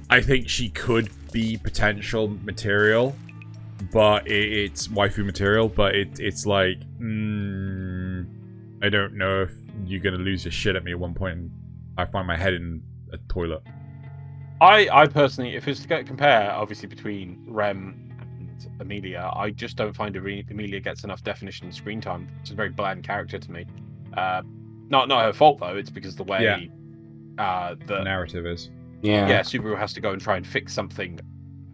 I think she could be potential material, but it's waifu material, but it's like, I don't know if you're gonna lose your shit at me at one point and I find my head in a toilet. I personally, if it's to compare, obviously, between Rem and Emilia, I just don't find Emilia gets enough definition and screen time. She's a very bland character to me. Not her fault, though. It's because the way the narrative is. Yeah, Subaru has to go and try and fix something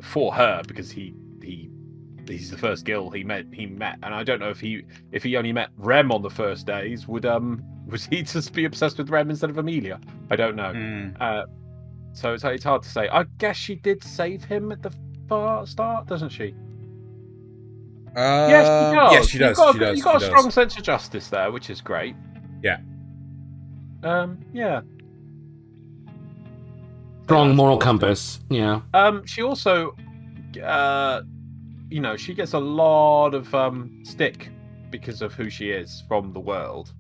for her because he's the first girl he met, and I don't know if he only met Rem on the first days, was he just be obsessed with Rem instead of Emilia? I don't know. So it's hard to say. I guess she did save him at the start, doesn't she? Yes, she does. You've got a strong sense of justice there, which is great. Yeah. Yeah. Strong moral compass. Yeah. She also, she gets a lot of stick because of who she is from the world.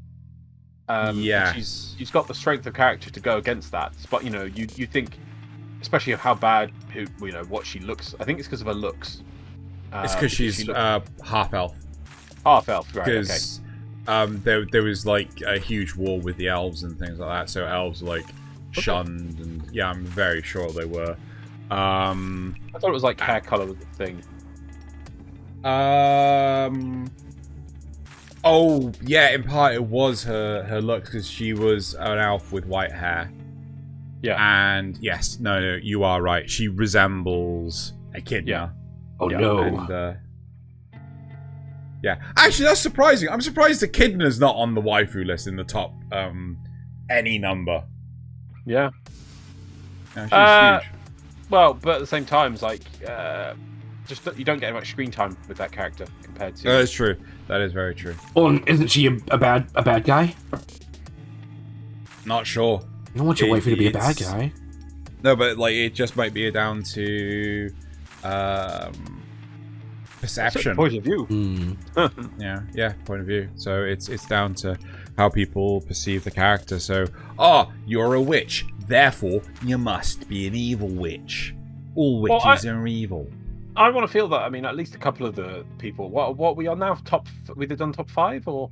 Yeah. She's got the strength of character to go against that. But you think, especially of how bad what she looks. I think it's because of her looks. It's because she's half elf. Half elf, right? Because there was like a huge war with the elves and things like that. So elves were like shunned, and yeah, I'm very sure they were. I thought it was like hair color was the thing. Oh yeah, in part it was her look because she was an elf with white hair. Yeah. And yes, no, you are right. She resembles Echidna. Yeah. Oh no. And, yeah. Actually, that's surprising. I'm surprised Echidna's not on the waifu list in the top any number. Yeah. No, she's huge. Well, but at the same time, it's like just you don't get much screen time with that character compared to. That is true. That is very true. Well, and isn't she a bad guy? Not sure. You don't want your waifu to be a bad guy. No, but like it just might be down to perception. Point of view. Yeah, point of view. So it's down to how people perceive the character. So, you're a witch, therefore you must be an evil witch. All witches are evil. I want to feel that. I mean, at least a couple of the people. What we are now we did on top 5 or?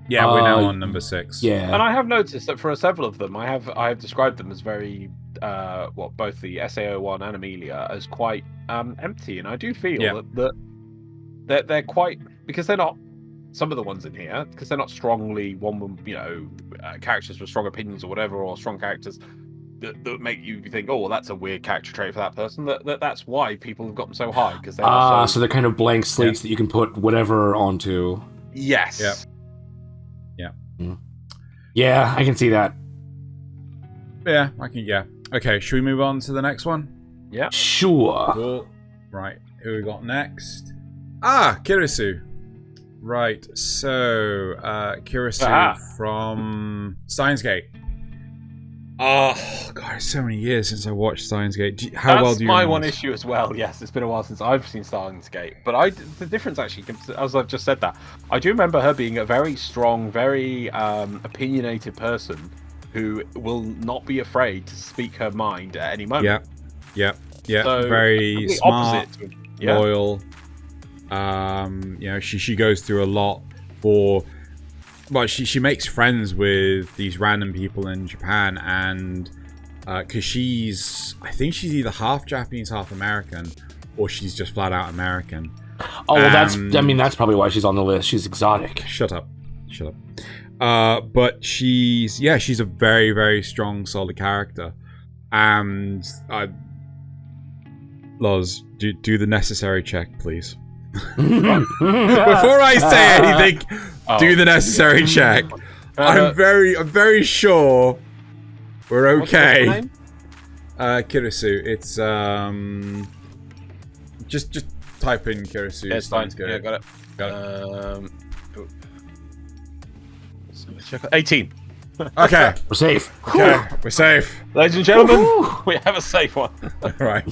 Yeah, we're now on number 6. Yeah, and I have noticed that for several of them, I have described them as very both the SAO1 and Emilia as quite empty, and I do feel that they're quite, because they're not, some of the ones in here, because they're not strongly characters with strong opinions or whatever, or strong characters that make you think, oh, well, that's a weird character trait for that person. That's why people have got them so high, because they're so they're kind of blank slates that you can put whatever onto. Yes. Yeah. Yeah, I can see that. Yeah, Okay, should we move on to the next one? Yeah. Sure. Cool. Right, who we got next? Kurisu. Right, so Kurisu from Steins Gate. Oh god, it's so many years since I watched Steins Gate. How well do you my remember? one issue as well. Yes, it's been a while since I've seen Steins Gate, but the difference actually, as I've just said that, I do remember her being a very strong, very opinionated person who will not be afraid to speak her mind at any moment. Yeah. So, very smart, loyal. She goes through a lot for. Well, she makes friends with these random people in Japan, and because I think she's either half Japanese, half American, or she's just flat out American. Oh well, that's probably why she's on the list. She's exotic. Shut up. But she's a very, very strong, solid character, and Loz, do the necessary check, please. Before I say anything, do the necessary check. I'm very sure we're okay. What's Kurisu. It's just type in Kurisu. Yeah, it's fine. Yeah, got it. 18. Okay, We're safe. okay, we're safe. Ladies and gentlemen, we have a safe one. Right.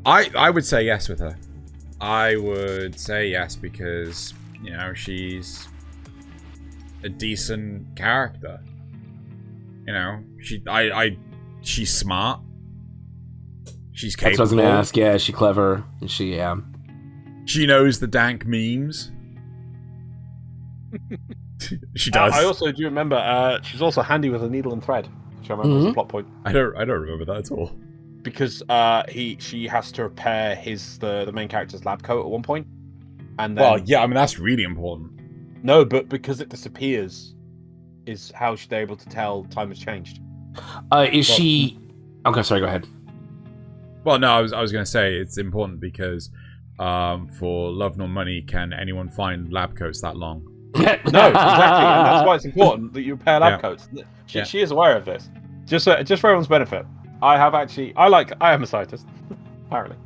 I would say yes with her. I would say yes because, you know, she's a decent character. You know, she's smart. She's capable. That's what I was gonna ask. Yeah, is she clever? Is she? Yeah. She knows the dank memes. She does. I also do remember she's also handy with a needle and thread, which I remember was a plot point. I don't remember that at all. Because she has to repair the main character's lab coat at one point, and then, well, yeah, I mean that's really important. No, but because it disappears, is how they're able to tell time has changed. Is she? Okay, sorry. Go ahead. Well, no, I was going to say it's important because for love nor money can anyone find lab coats that long? No, exactly, and that's why it's important that you repair lab coats. She is aware of this. Just for everyone's benefit, I am a scientist, apparently.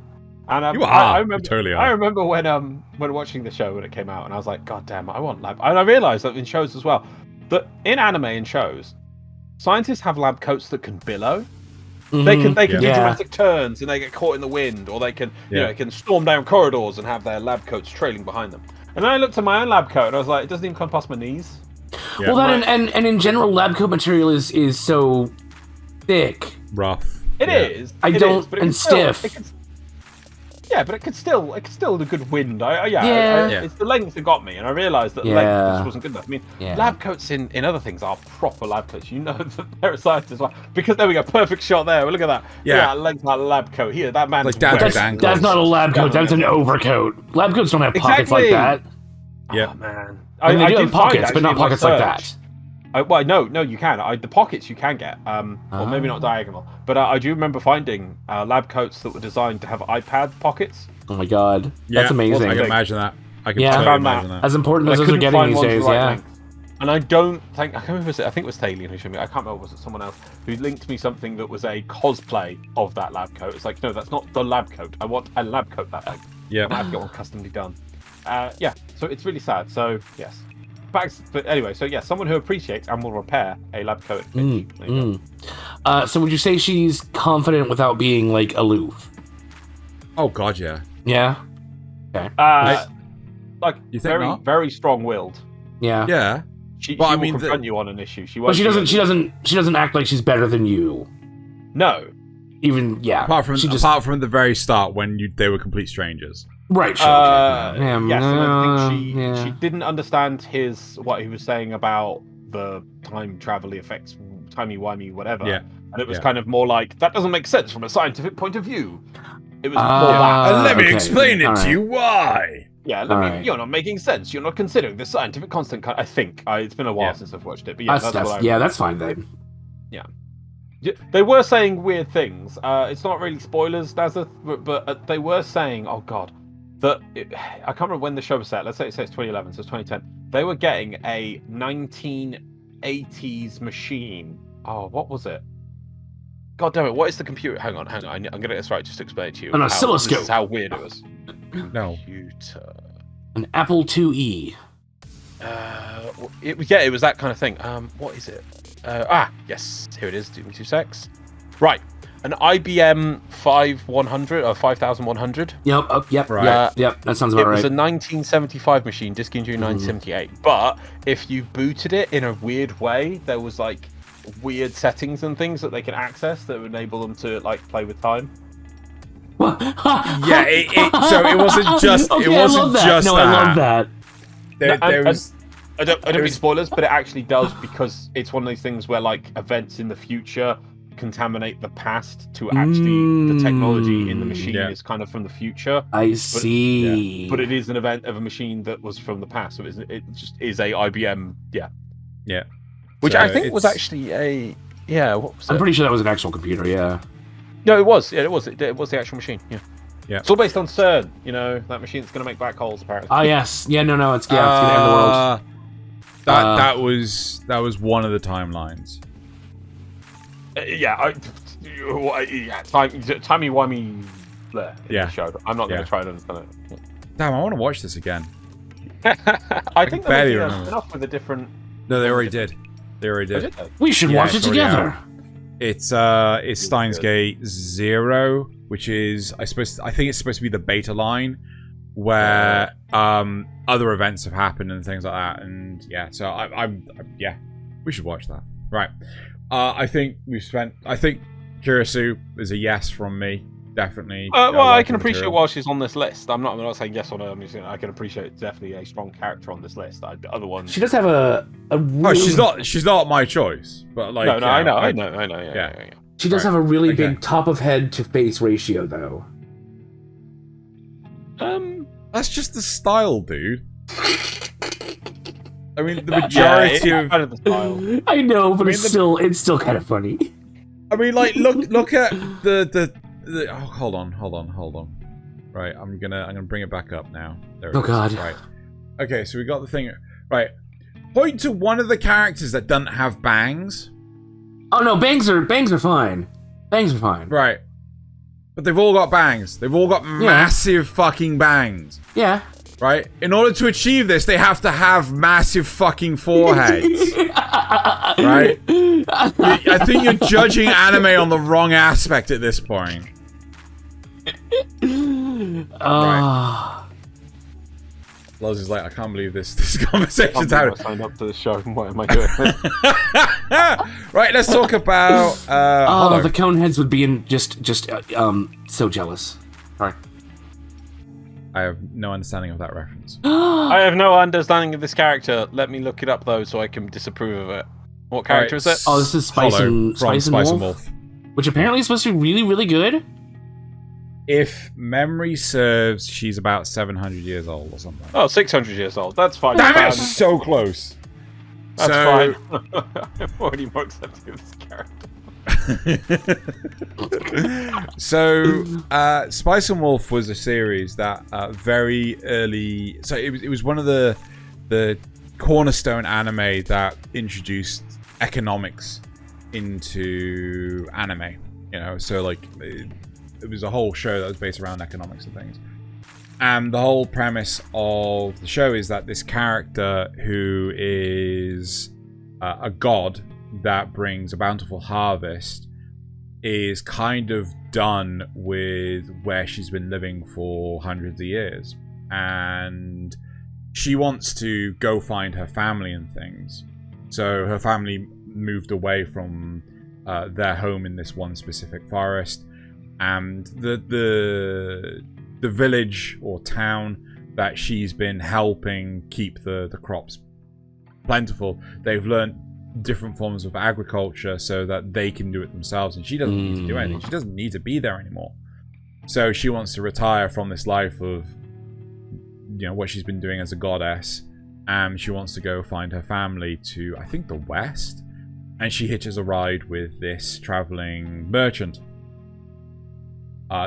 And you are. I remember, you totally are. I remember when watching the show when it came out, and I was like, God damn, I want lab. And I realized that in shows as well, that in anime and shows, scientists have lab coats that can billow. They can do dramatic turns, and they get caught in the wind, or they can they can storm down corridors and have their lab coats trailing behind them. And then I looked at my own lab coat, and I was like, it doesn't even come past my knees. Yeah. Well, that and in general, lab coat material is so thick, rough. It is. Stiff. Yeah, but it could still a good wind. It's the length that got me, and I realised that length just wasn't good enough. I mean, lab coats in other things are proper lab coats. You know that they're a scientist as well. Because there we go, perfect shot there. Look at that. Yeah, length of that lab coat here. That man. Like that's not a lab coat. That's an overcoat. Lab coats don't have pockets like that. Yeah, oh, man. I mean, they do have pockets, but not pockets like that. No, you can. The pockets you can get, or maybe not diagonal. But I do remember finding lab coats that were designed to have iPad pockets. Oh my god, that's amazing! I can imagine that. I can totally imagine that. As important as those are getting these days, length. And I can't remember. I think it was Thaylien who showed me. I can't remember. Was it someone else who linked me something that was a cosplay of that lab coat? It's like, no, that's not the lab coat. I want a lab coat that big. Yeah, I have to get one customly done. So it's really sad. So yes. But anyway, so yeah, someone who appreciates and will repair a lab coat. So would you say she's confident without being like aloof? Oh god, yeah. Yeah. Okay. Like you think very strong-willed. Yeah. Yeah. She will confront you on an issue. She doesn't act like she's better than you. No. Even Apart from the very start when they were complete strangers. Right. Sure. Yes, and I think she didn't understand what he was saying about the time travel effects, timey-wimey, whatever. Yeah. And it was kind of more like, that doesn't make sense from a scientific point of view. It was more that. And let me explain it to you why. Yeah, you're not making sense. You're not considering the scientific constant. I think it's been a while since I've watched it, but that's fine then. Yeah, they were saying weird things. It's not really spoilers, Nasuth, but they were saying, oh god, I can't remember when the show was set. Let's say it says 2011, so it's 2010. They were getting a 1980s machine. Oh, what was it? God damn it! What is the computer? Hang on. I'm gonna get this right just to explain it to you. An oscilloscope. This is how weird it was. No. Computer. An Apple IIe. It was that kind of thing. What is it? Yes, here it is. Give me 2 secs. Right, an IBM 5100 or 5100. Yep. Right. Yep. That sounds about right. It was a 1975 machine, discontinued 1978. But if you booted it in a weird way, there was like weird settings and things that they can access that would enable them to like play with time. So it wasn't just okay, it wasn't just no, that. I love that. There was I don't mean spoilers, but it actually does because it's one of those things where like events in the future contaminate the past to actually the technology in the machine is kind of from the future. I see. But it is an event of a machine that was from the past, so it just is a IBM. Yeah. Which I think was actually a what was it? I'm pretty sure that was an actual computer. Yeah. No, it was. Yeah, it was. It was the actual machine. Yeah. Yeah. It's all based on CERN. You know that machine that's going to make black holes apparently. Oh yes. Yeah. No. It's going to end the world. That was one of the timelines. Timey-wimey show. I'm not going to try to understand it. Damn, I want to watch this again. I think they're making enough with a different... No, they already did. We should watch it together. It's Steins Gate 0, which is I think it's supposed to be the beta line where other events have happened and things like that. And yeah, so I'm yeah, we should watch that. Right. I think Kurisu is a yes from me. Definitely. Well, I can appreciate why she's on this list. I'm not saying yes or no. I'm just saying I can appreciate definitely a strong character on this list. The other ones. She does have a really... Oh, she's not my choice. But like, no, I know. Yeah. She does have a really big top of head to face ratio, though. That's just the style, dude. I mean, the majority of kind of the style. I know, but it's still kind of funny. I mean, like, look at the oh, hold on. Right, I'm gonna bring it back up now. There it is. God. Right. Okay, so we got the thing. Right. Point to one of the characters that doesn't have bangs. Oh no, bangs are fine. Bangs are fine. Right. But they've all got bangs. They've all got massive fucking bangs. Yeah. Right? In order to achieve this, they have to have massive fucking foreheads. Right? I think you're judging anime on the wrong aspect at this point. Right. Loz is like, I can't believe this conversation's happening. I signed up to the show, and what am I doing? Right, let's talk about Holo. The cone heads would be just so jealous. Sorry. I have no understanding of that reference. I have no understanding of this character. Let me look it up though, so I can disapprove of it. What character is it? Oh, this is Spice and Wolf, which apparently is supposed to be really, really good. If memory serves, she's about 700 years old or something. Oh, 600 years old. That's fine. Damn it, so close. That's fine. I'm already more accepting of this character. So, Spice and Wolf was a series that very early. So it was one of the cornerstone anime that introduced economics into anime. You know, so like it was a whole show that was based around economics and things. And the whole premise of the show is that this character who is a god that brings a bountiful harvest is kind of done with where she's been living for hundreds of years. And she wants to go find her family and things. So her family moved away from their home in this one specific forest. And the village or town that she's been helping keep the crops plentiful, they've learned different forms of agriculture so that they can do it themselves, and she doesn't need to do anything. She doesn't need to be there anymore. So she wants to retire from this life of, you know, what she's been doing as a goddess, and she wants to go find her family to, I think, the west. And she hitches a ride with this traveling merchant.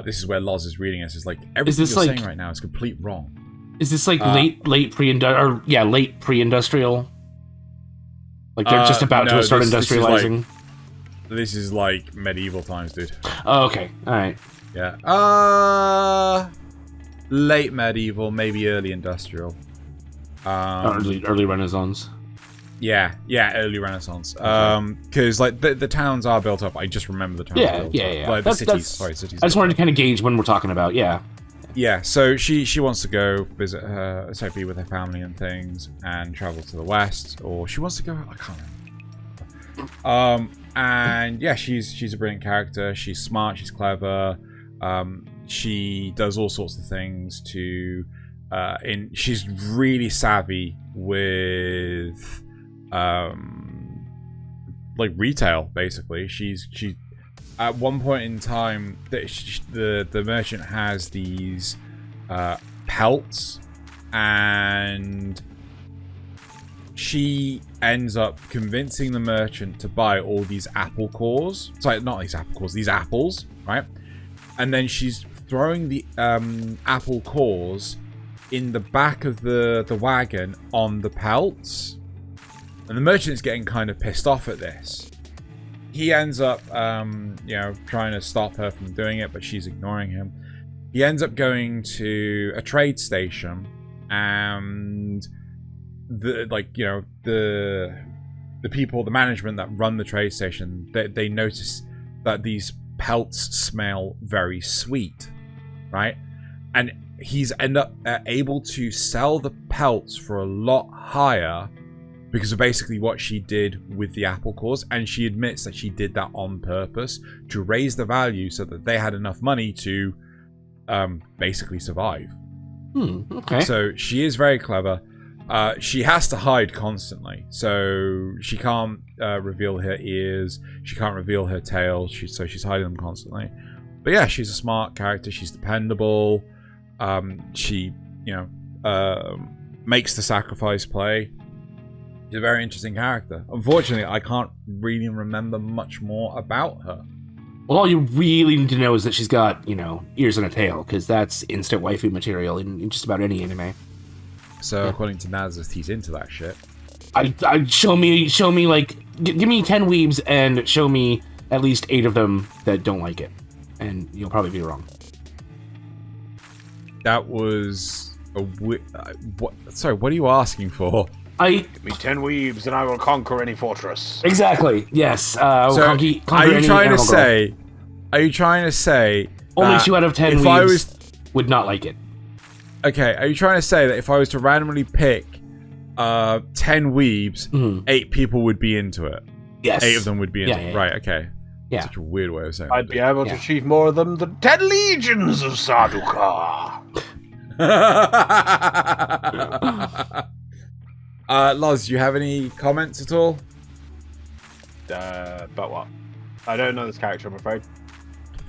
This is where Loz is reading us. It's like everything you're saying right now is complete wrong. Is this like late pre-industrial? Like they're just about to start industrializing. This is like medieval times, dude. Oh, okay. All right. Yeah. Late medieval, maybe early industrial. Early Renaissance. Yeah, early Renaissance. Because like the towns are built up. I just remember the towns. Yeah. Like the cities. Sorry, cities. I just wanted to kind of gauge when we're talking about. Yeah. Yeah. So she wants to go visit her, Sophie, with her family and things, and travel to the west, or she wants to go. I can't remember. And yeah, she's a brilliant character. She's smart. She's clever. She does all sorts of things to. She's really savvy with. Like retail, basically. She at one point in time, the merchant has these pelts, and she ends up convincing the merchant to buy all these apple cores. Sorry, not these apple cores, these apples, right? And then she's throwing the apple cores in the back of the wagon on the pelts. And the merchant's getting kind of pissed off at this. He ends up, trying to stop her from doing it, but she's ignoring him. He ends up going to a trade station, and the people, the management that run the trade station, they notice that these pelts smell very sweet, right? And he's able to sell the pelts for a lot higher because of basically what she did with the apple cores, and she admits that she did that on purpose to raise the value so that they had enough money to basically survive. Okay. So she is very clever. She has to hide constantly, so she can't reveal her ears, she can't reveal her tail, so she's hiding them constantly. But yeah, she's a smart character, she's dependable, she, makes the sacrifice play. She's a very interesting character. Unfortunately, I can't really remember much more about her. Well, all you really need to know is that she's got, ears and a tail, because that's instant waifu material in just about any anime. So, according to Nasuth, he's into that shit. I show me like, give me 10 weebs and show me at least 8 of them that don't like it, and you'll probably be wrong. That was sorry, what are you asking for? Give me 10 weebs and I will conquer any fortress. Exactly. Yes. Are you trying to say only 2 out of 10 weebs would not like it? Okay, are you trying to say that if I was to randomly pick 10 weebs, 8 people would be into it? Yes. 8 of them would be into it. Yeah. Right, okay. Yeah. Such a weird way of saying I'd be able to achieve more of them than 10 legions of Saduka. Loz, do you have any comments at all? But what? I don't know this character, I'm afraid.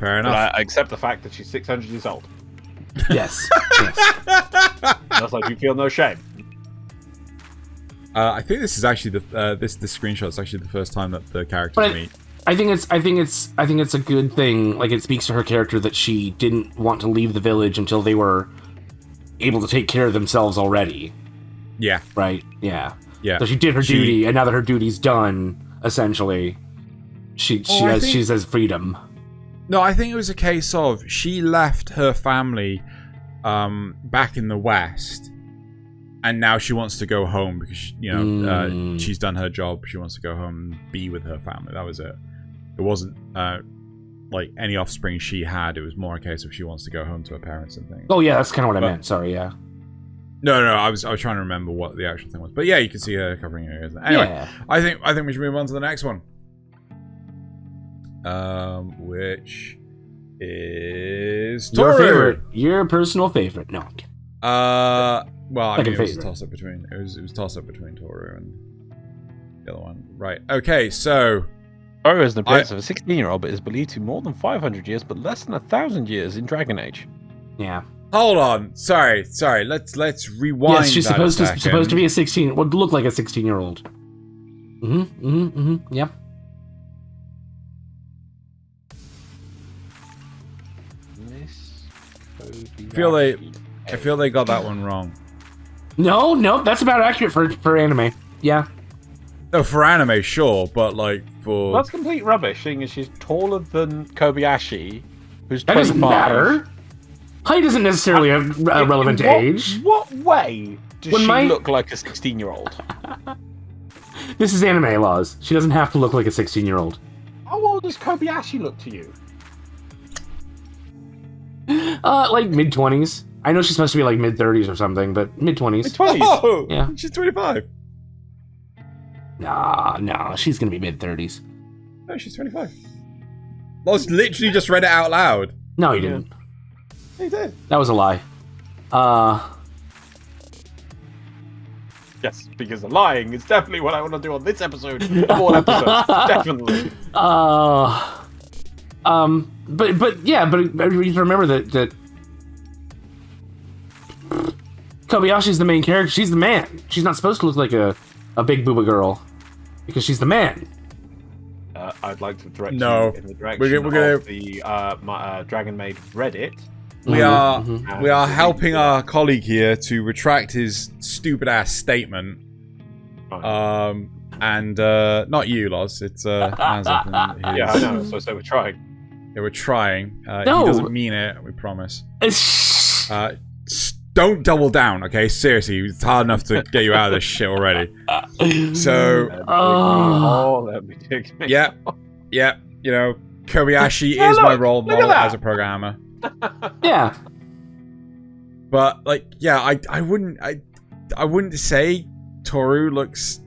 Fair enough. But I accept the fact that she's 600 years old. Yes. That's like, you feel no shame. I think this is actually this screenshot is actually the first time that the characters meet. I think it's a good thing. Like, it speaks to her character that she didn't want to leave the village until they were able to take care of themselves already. Yeah. Right. Yeah. Yeah. So she did her duty, and now that her duty's done, essentially, she has freedom. No, I think it was a case of she left her family back in the West, and now she wants to go home because she's done her job. She wants to go home and be with her family. That was it. It wasn't like any offspring she had. It was more a case of she wants to go home to her parents and things. Oh yeah, that's kind of what I meant. Sorry, yeah. No, I was trying to remember what the actual thing was. But yeah, you can see her covering her ears. Anyway, yeah. I think we should move on to the next one. Which is Tohru. Your personal favorite. No. Well, I mean, it was a favorite. toss up between Tohru and the other one. Right. Okay, so Tohru is the appearance of a 16-year-old, but is believed to be more than 500 years, but less than 1,000 years in Dragon Age. Yeah. Hold on. Sorry. Let's rewind. Yes, she's supposed to be a 16. Would look like a 16-year-old. Yep. I feel they got that one wrong. No, that's about accurate for anime. Yeah. No, for anime, sure, but like for That's complete rubbish, seeing as she's taller than Kobayashi, who's 25. That doesn't matter. Height isn't necessarily relevant to age. What way does she look like a 16-year-old? This is anime laws. She doesn't have to look like a 16-year-old. How old does Kobayashi look to you? Like mid-20s. I know she's supposed to be like mid-30s or something, but mid-20s. Mid-20s? Oh, yeah. She's 25. Nah, she's gonna be mid-30s. No, she's 25. Loz literally just read it out loud. No, he didn't. He did. That was a lie. Yes, because the lying is definitely what I want to do on this episode of all episodes. Definitely. But you remember that Kobayashi's the main character. She's the man. She's not supposed to look like a big booba girl because she's the man. I'd like to direct you in the direction of the Dragon Maid Reddit. We are helping our colleague here to retract his stupid ass statement. And not you, Loz. It's Nasuth. Yeah, I know. So we're trying. Yeah, we're trying. No. He doesn't mean it. We promise. Don't double down, okay? Seriously, it's hard enough to get you out of this shit already. So, let me take yeah. You know, Kobayashi Yeah, is my look, role look at model that. as a programmer. Yeah. But like, yeah, I wouldn't say Tohru looks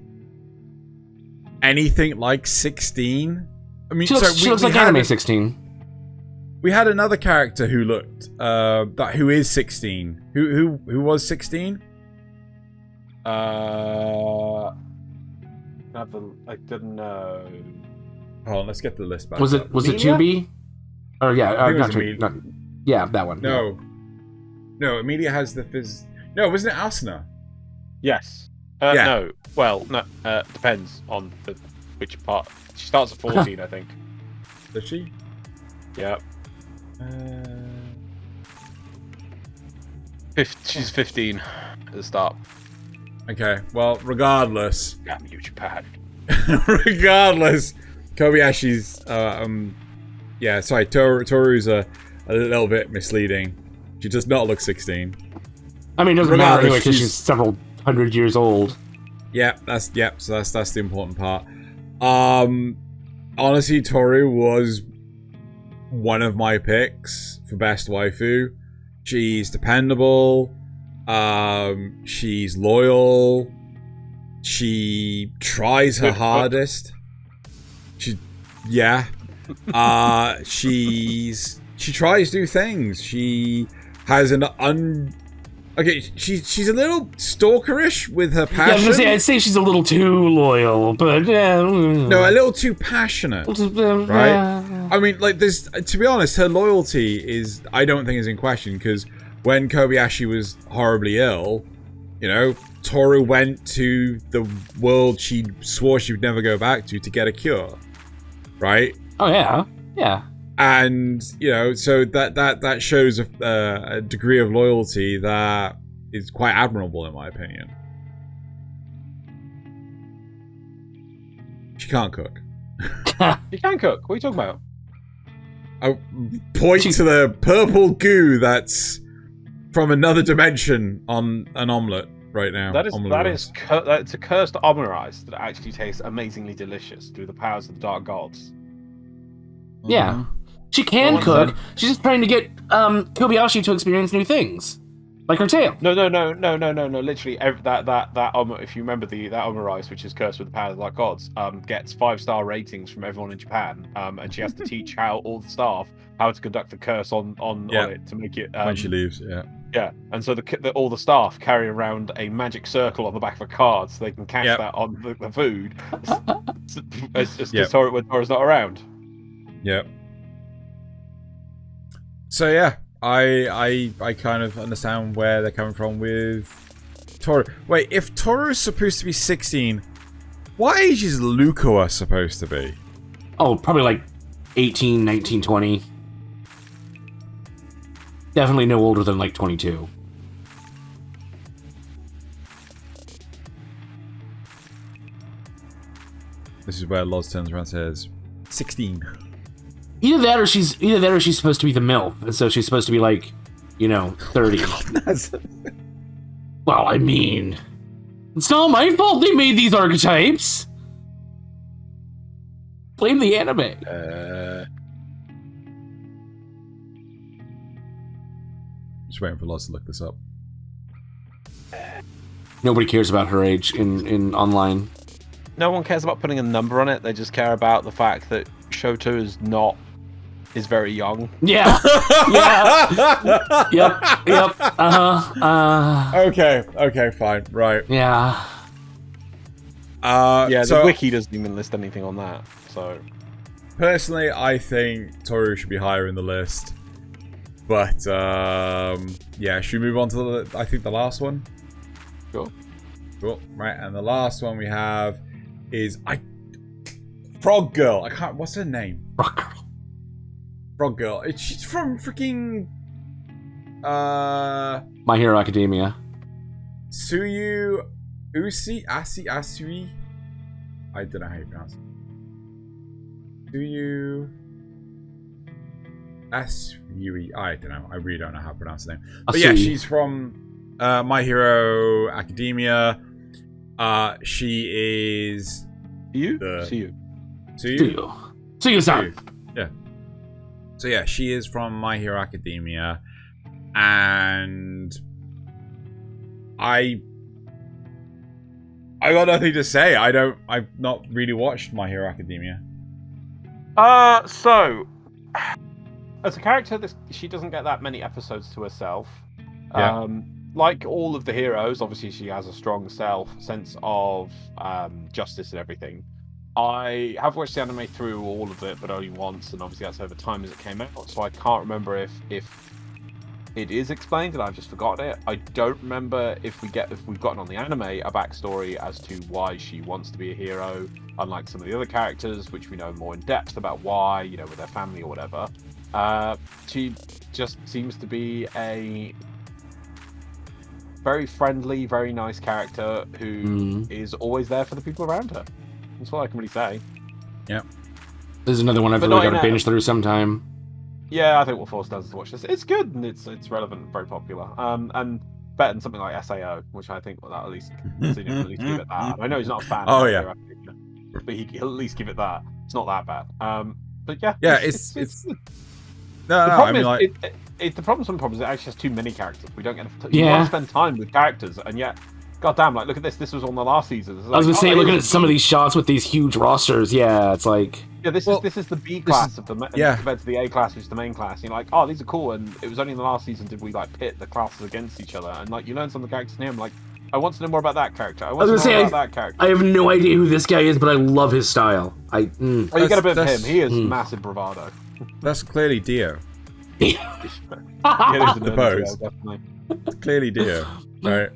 anything like 16. I mean, She looks like anime 16. We had another character who looked who is 16. Who was 16? I didn't know. Hold on, let's get the list back. Was it Emilia? 2B? Or yeah, I think it was not, Emilia. not yeah, that one. No. No, Emilia has the No, wasn't it Asuna? Yes. Yeah. No. Well, no. Depends on which part. She starts at 14, I think. Does she? Yeah. She's 15 at the start. Okay, well, regardless. Damn you, Japan. Regardless, Kobayashi's yeah, sorry, Tohru's a little bit misleading. She does not look 16. I mean, it doesn't matter Regardless, anyway because she's several hundred years old. So that's the important part. Honestly, Tohru was one of my picks for best waifu. She's dependable. She's loyal. She tries her hardest. She tries new things. She has she's a little stalkerish with her passion. Yeah, I was gonna say, I'd say she's a little too loyal, but No, a little too passionate. Right? I mean, like, to be honest, her loyalty I don't think is in question, because when Kobayashi was horribly ill, you know, Tohru went to the world she swore she would never go back to get a cure. Right? Oh yeah, yeah. And, you know, so that shows a degree of loyalty that is quite admirable, in my opinion. She can't cook. You can cook. What are you talking about? I point to the purple goo that's from another dimension on an omelet right now. That's a cursed omurice that actually tastes amazingly delicious through the powers of the dark gods. Yeah. She can cook. She's just trying to get Kobayashi to experience new things. Like her tail. No. Literally, that omelet, if you remember that omurice, which is cursed with the power of the dark gods, gets 5-star ratings from everyone in Japan, and she has to teach all the staff how to conduct the curse on it to make it. When she leaves, yeah. Yeah, and so all the staff carry around a magic circle on the back of a card so they can cast that on the food as when Tohru's not around. Yep. So yeah, I kind of understand where they're coming from with Tohru. Wait, if Tohru's supposed to be 16, what age is Lukua supposed to be? Oh, probably like 18, 19, 20. Definitely no older than like 22. This is where Loz turns around and says 16. Either that or she's supposed to be the MILF, and so she's supposed to be like, 30. Well, I mean, it's not my fault they made these archetypes. Blame the anime. Just waiting for Loz to look this up. Nobody cares about her age in online. No one cares about putting a number on it. They just care about the fact that Shoto is very young. Yeah. Yeah. Yep. Okay, fine, right. Yeah. The wiki doesn't even list anything on that. So, personally, I think Tohru should be higher in the list. But yeah, should we move on to the last one? Cool. Right, and the last one we have is Frog Girl. I can't. What's her name? Frog Girl. She's from freaking My Hero Academia. Tsuyu Asui. I don't know how you pronounce it. Tsuyu Asui. I don't know. I really don't know how to pronounce the name. But yeah, she's from My Hero Academia. She is Tsuyu-san. Tsuyu-san. Yeah. So yeah, she is from My Hero Academia, and I got nothing to say. I've not really watched My Hero Academia. So as a character, she doesn't get that many episodes to herself. Yeah. Like all of the heroes, obviously she has a strong sense of justice and everything. I have watched the anime through all of it, but only once, and obviously that's over time as it came out, so I can't remember if it is explained and I've just forgotten it. I don't remember if we've gotten on the anime a backstory as to why she wants to be a hero, unlike some of the other characters, which we know more in depth about why, with their family or whatever. She just seems to be a very friendly, very nice character who is always there for the people around her. That's all I can really say. Yeah. This is another one I've really got to binge through sometime. Yeah, I think we'll force us to watch this. It's good and it's relevant and very popular. And better than something like SAO, which I think will at least give it that. I know he's not a fan. Oh yeah. But he'll at least give it that. It's not that bad. But yeah. Yeah, it's no. I mean, like, the problem. Some problems. It actually has too many characters. We don't get enough. You want to spend time with characters, and yet, goddamn, like look at this. This was on the last season. I was gonna say, looking at some of these shots with these huge rosters, yeah, it's like. Yeah, this is the B class of the compared to the A class, which is the main class. And you're like, oh, these are cool, and it was only in the last season did we like pit the classes against each other, and like you learn some of the characters in here. I'm like, I want to know more about that character. I want to know more about that character. I have no idea who this guy is, but I love his style. You get a bit of him. He is massive bravado. That's clearly Dio. The pose. Definitely. It's clearly Dio, right?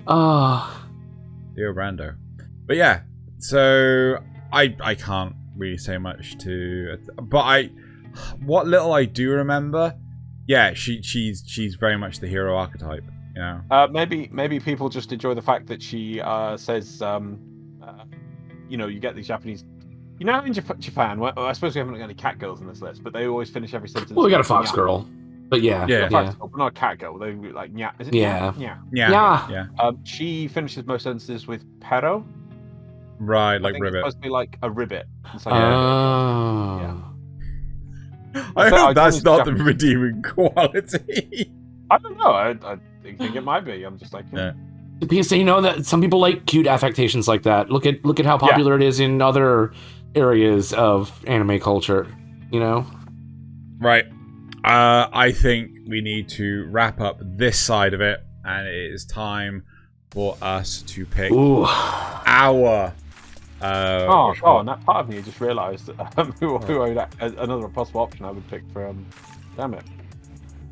Dio Brando. But yeah, so I can't really say much but what little I do remember, yeah, she's very much the hero archetype, maybe people just enjoy the fact that she says you get these Japanese, in Japan, well, I suppose we haven't got any cat girls in this list, but they always finish every sentence. Well, we got a fox girl, but yeah. Girl, but not a cat girl. They like nya. Is it yeah. Yeah. She finishes most sentences with pero. Right, like ribbit. It's supposed to be like a ribbit. Like, I hope that's not the redeeming quality. I don't know. I think it might be. I'm just like. Because that some people like cute affectations like that. Look at how popular it is in other areas of anime culture. Right. I think we need to wrap up this side of it, and it is time for us to pick our. And that part of me just realised who another possible option I would pick for. Damn it.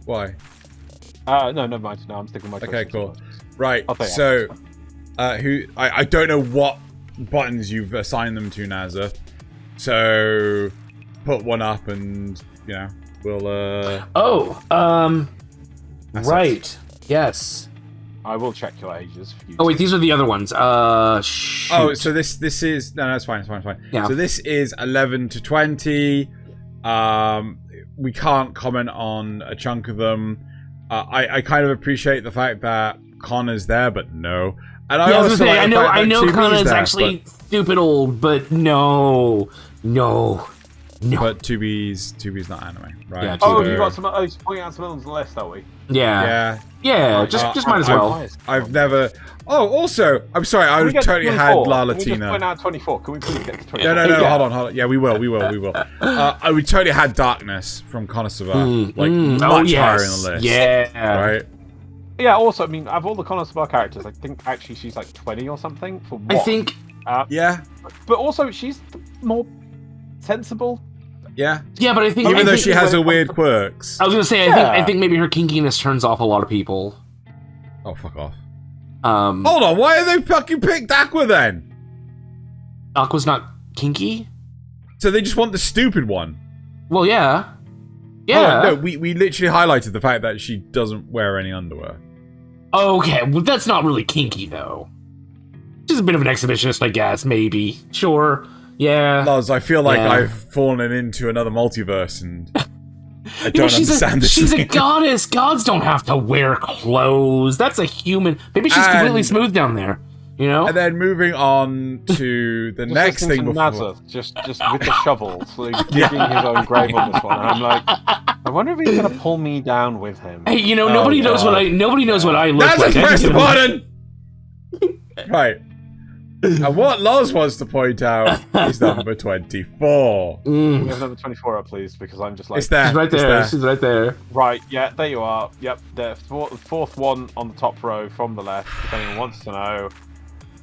Why? No, never mind. No, I'm sticking with my choice. Okay, cool. Right. So, who? I don't know what buttons you've assigned them to, Nasuth. So, put one up, and we'll. Right. Yes. I will check your ages. For you wait, these are the other ones. Shoot. Oh, so this is no, it's fine. It's fine. Yeah. So this is 11 to 20. We can't comment on a chunk of them. I kind of appreciate the fact that Connor's there, but no. And I also I know Connor's actually stupid old, but no. But 2B's not anime, right? Yeah, you got some. Oh, he's pointing out some others on the list, are we? Yeah. Just might as well. I've never. Oh, also, I'm sorry. I totally had La Latina. Can we just point out 24? Can we please get to 24? No. Hold on. Yeah, we will. I would totally had Darkness from Konosuba, much higher in the list. Yeah. Right. Yeah. Also, I mean, of all the Konosuba characters, I think actually she's like 20 or something for one. I think. Yeah. But also, she's more sensible. Yeah. Yeah, but I think even though she has her weird quirks. I was gonna say, I think maybe her kinkiness turns off a lot of people. Oh, fuck off. Hold on, why have they fucking picked Aqua then? Aqua's not kinky? So they just want the stupid one? Well, yeah. Yeah. No, we literally highlighted the fact that she doesn't wear any underwear. Okay, well that's not really kinky though. Just a bit of an exhibitionist, I guess, maybe. Sure. Yeah. Loz, I feel like I've fallen into another multiverse and I don't understand this. She's a goddess. Gods don't have to wear clothes. That's a human. Maybe she's completely smooth down there. You know? And then moving on to the next thing before. Nasuth, just with the shovel, so digging his own grave on this one. And I'm like, I wonder if he's gonna pull me down with him. Hey, you know, nobody knows what I look Nasuth, like. press the button! Right. And what Loz wants to point out is number 24. Can we have number 24 up, please? Because I'm just like... It's there. She's right there. She's right there. Right, yeah, there you are. Yep, the fourth one on the top row from the left, if anyone wants to know.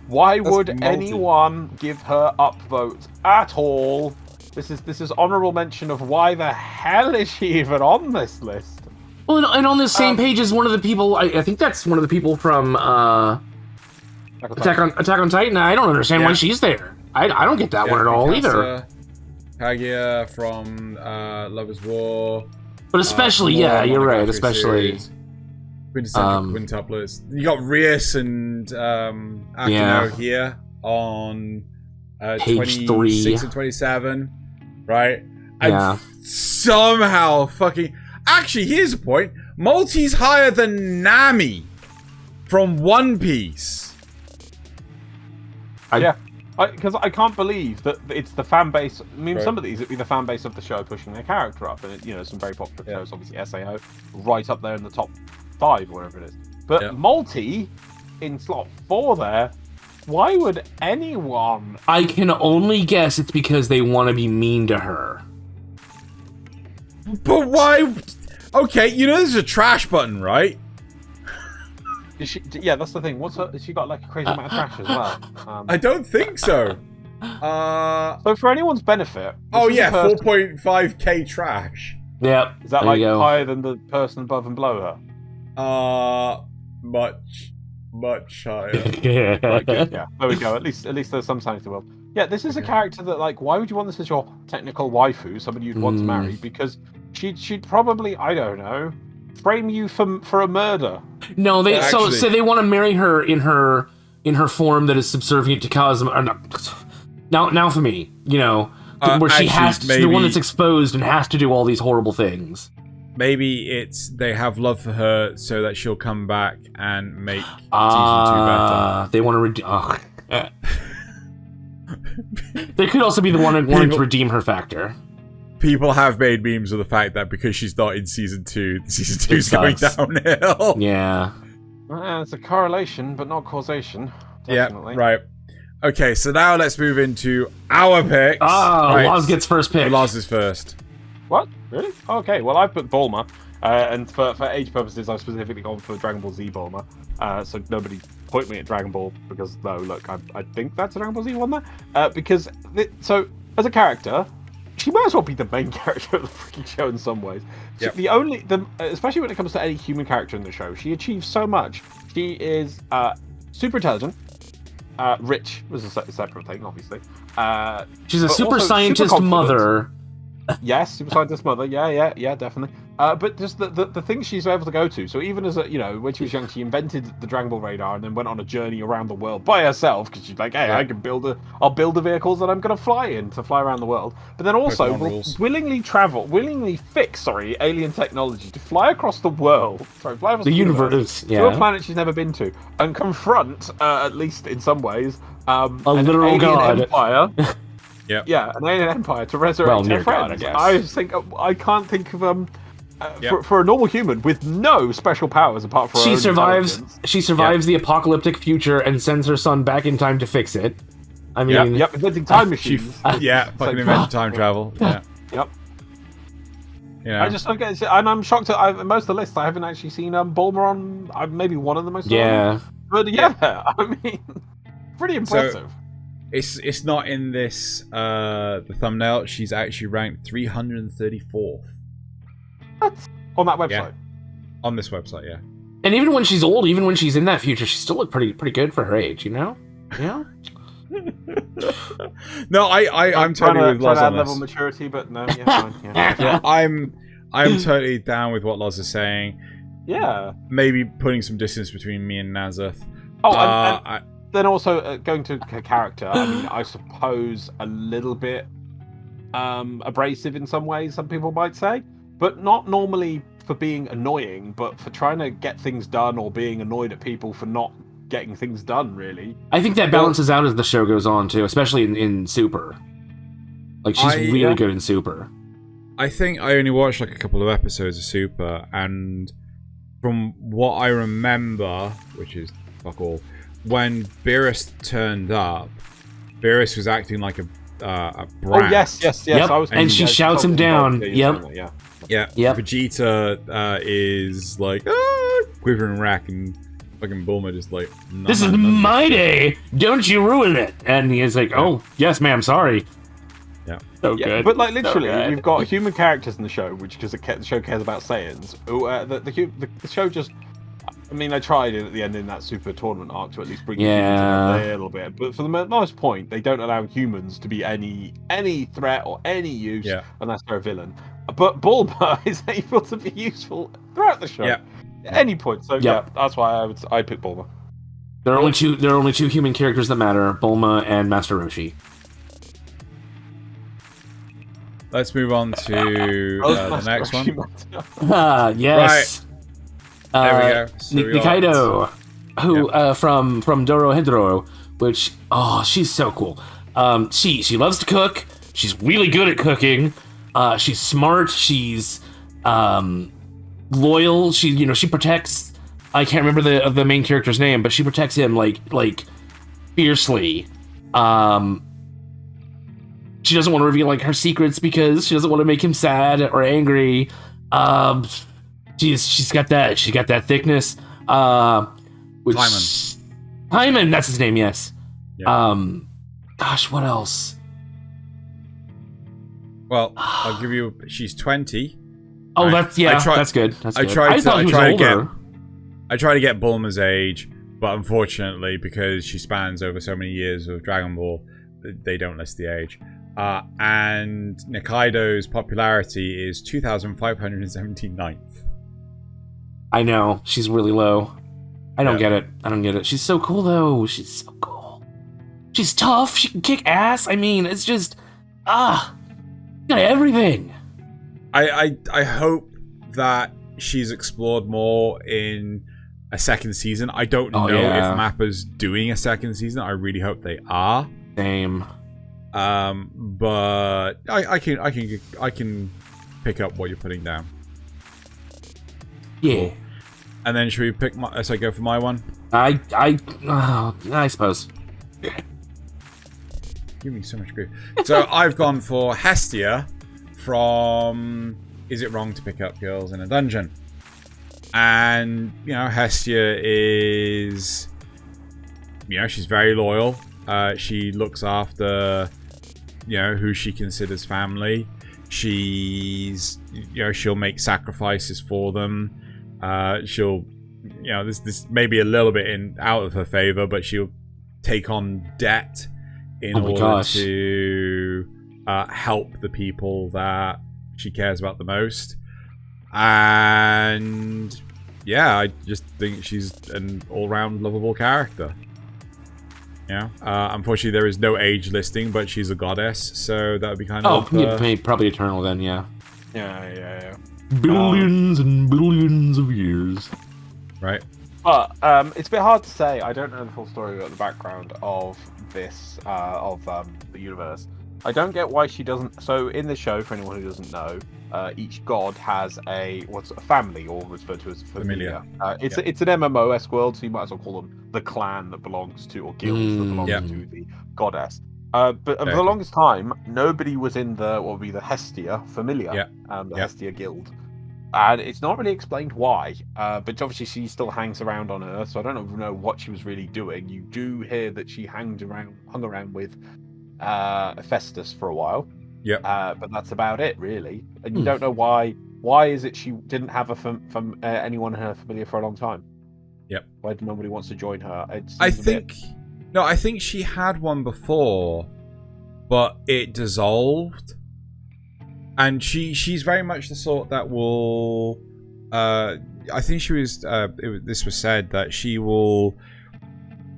Why would anyone give her upvote at all? This is honourable mention of why the hell is she even on this list? Well, and on this same page is one of the people, I think that's one of the people from Attack on Titan. I don't understand why she's there. I don't get that one at all either. Kaguya from Lovers War. But especially, you're right, especially. Quintuplets. You got Rias and Akuno here on page 26 and 27, right? And somehow fucking... Actually, here's a point. Multi's higher than Nami from One Piece. Because I can't believe that it's the fan base. I mean, some of these it'd be the fan base of the show pushing their character up, and some very popular shows, obviously SAO, right up there in the top 5 or whatever it is. But Multi in slot 4 there. Why would anyone? I can only guess it's because they want to be mean to her. But why? Okay, there's a trash button, right? Is she, that's the thing. Has she got like a crazy amount of trash as well? I don't think so. So for anyone's benefit... 4.5k trash. Yeah. Is that like higher than the person above and below her? Much higher. Yeah, there we go. At least there's some signs of the world. Yeah, this is a character that, like, why would you want this as your technical waifu, somebody you'd want to marry? Because she'd probably, I don't know, frame you for a murder. No, so they want to marry her in her form that is subservient to cosmo. Now for me, where she has to, the one that's exposed and has to do all these horrible things. Maybe it's they have love for her so that she'll come back and make season 2 better. They want to They could also be the one wanting to redeem her factor. People have made memes of the fact that because she's not in season 2, season 2 is going downhill. Yeah. It's a correlation, but not causation. Definitely. Yeah, right. Okay, so now let's move into our picks. Loz gets first pick. Loz is first. What? Really? Okay, well, I've put Bulma. And for age purposes, I've specifically gone for Dragon Ball Z Bulma. So nobody point me at Dragon Ball, because, no, look, I think that's a Dragon Ball Z one there. Because, so, as a character, she might as well be the main character of the freaking show in some ways. Yep. Especially when it comes to any human character in the show, she achieves so much. She is super intelligent. Rich was a separate thing, obviously. She's a super scientist mother. Yes, super scientist mother. Yeah, definitely. But just the things she's able to go to. So even as when she was young, she invented the Dragon Ball radar and then went on a journey around the world by herself because she's like, hey, I can I'll build the vehicles that I'm going to fly around the world. But then also will willingly fix alien technology to fly across the world. Fly across the universe to a planet she's never been to and confront, at least in some ways, a literal god. Empire. Yeah, an alien empire to resurrect her friends. I can't think of for a normal human with no special powers apart from she survives the apocalyptic future and sends her son back in time to fix it. I mean, inventing time machines. Fucking invented time travel. Yeah. Yep. Yeah. I just don't get it, and I'm shocked at most of the lists. I haven't actually seen Bulma on maybe one of the most. Yeah. But I mean, pretty impressive. So, it's not in this the thumbnail. She's actually ranked 334th. What? On that website? Yeah. On this website, yeah. And even when she's old, even when she's in that future, she still look pretty good for her age, Yeah. No, I'm totally with Loz on this. Level maturity, but no, fine. Yeah, I'm totally down with what Loz is saying. Yeah. Maybe putting some distance between me and Nasuth. And then also going to character. I mean, I suppose a little bit abrasive in some ways. Some people might say. But not normally for being annoying, but for trying to get things done or being annoyed at people for not getting things done, really. I think that balances out as the show goes on too, especially in Super. Like she's really good in Super. I think I only watched like a couple of episodes of Super, and from what I remember, which is fuck all, when Beerus turned up, Beerus was acting like a brat. Oh yes. Yep. I was, and she shouts him down. Yep. Yeah. Vegeta is like quivering rack, and fucking Bulma just like. This is my day. Don't you ruin it. And he's like, "Oh yes, ma'am. Sorry." Yeah. So good. But like literally, we've got human characters in the show, which because the show cares about Saiyans. The show just. I mean, I tried it at the end in that Super tournament arc to at least bring humans in a little bit, but for the most point, they don't allow humans to be any threat or any use unless they're a villain. But Bulma is able to be useful throughout the show, at any point. So that's why I pick Bulma. There are only two human characters that matter: Bulma and Master Roshi. Let's move on to the next one. Yes. Right. There we go. Nikaido, who from Doro Hendro, which she's so cool. She loves to cook. She's really good at cooking. She's smart. She's loyal. She protects. I can't remember the main character's name, but she protects him like fiercely. She doesn't want to reveal like her secrets because she doesn't want to make him sad or angry. She's got that thickness. Which Hyman, that's his name. Yes. Yeah. Gosh, what else? Well, I'll give you. She's 20. Oh, that's good. That's good. I tried to get Bulma's age, but unfortunately, because she spans over so many years of Dragon Ball, they don't list the age. And Nikaido's popularity is 2,579th. I know, she's really low. I don't get it. She's so cool though. She's so cool. She's tough. She can kick ass. I mean, it's just got everything. I hope that she's explored more in a second season. I don't know if Mappa's doing a second season. I really hope they are. Same. But I can pick up what you're putting down. Yeah. Cool. And then should we pick my? So I go for my one. I suppose. Give me so much grief. So I've gone for Hestia from Is It Wrong to Pick Up Girls in a Dungeon? And Hestia is, she's very loyal. She looks after, who she considers family. She's, she'll make sacrifices for them. She'll, this may be a little bit out of her favor, but she'll take on debt in order to help the people that she cares about the most. And I just think she's an all-round lovable character. Unfortunately, there is no age listing, but she's a goddess, so that would be kind of. Probably eternal then, yeah. Yeah. Billions and billions of years. Right. But it's a bit hard to say. I don't know the full story about the background of this, the universe. I don't get why she doesn't. So in the show, for anyone who doesn't know, each god has a family, or referred to as familia. It's an MMO-esque world, so you might as well call them the clan that belongs to, or guilds that belong to the goddess. But for the longest time, nobody was in the Hestia familia, the Hestia guild. And it's not really explained why, but obviously she still hangs around on Earth, so I don't know what she was really doing. You do hear that she hung around with Festus for a while. But that's about it, really. And you don't know why. Why is it she didn't have anyone in her familia for a long time? Why nobody wants to join her? I think she had one before, but it dissolved. And she's very much the sort that will. I think she was. This was said that she will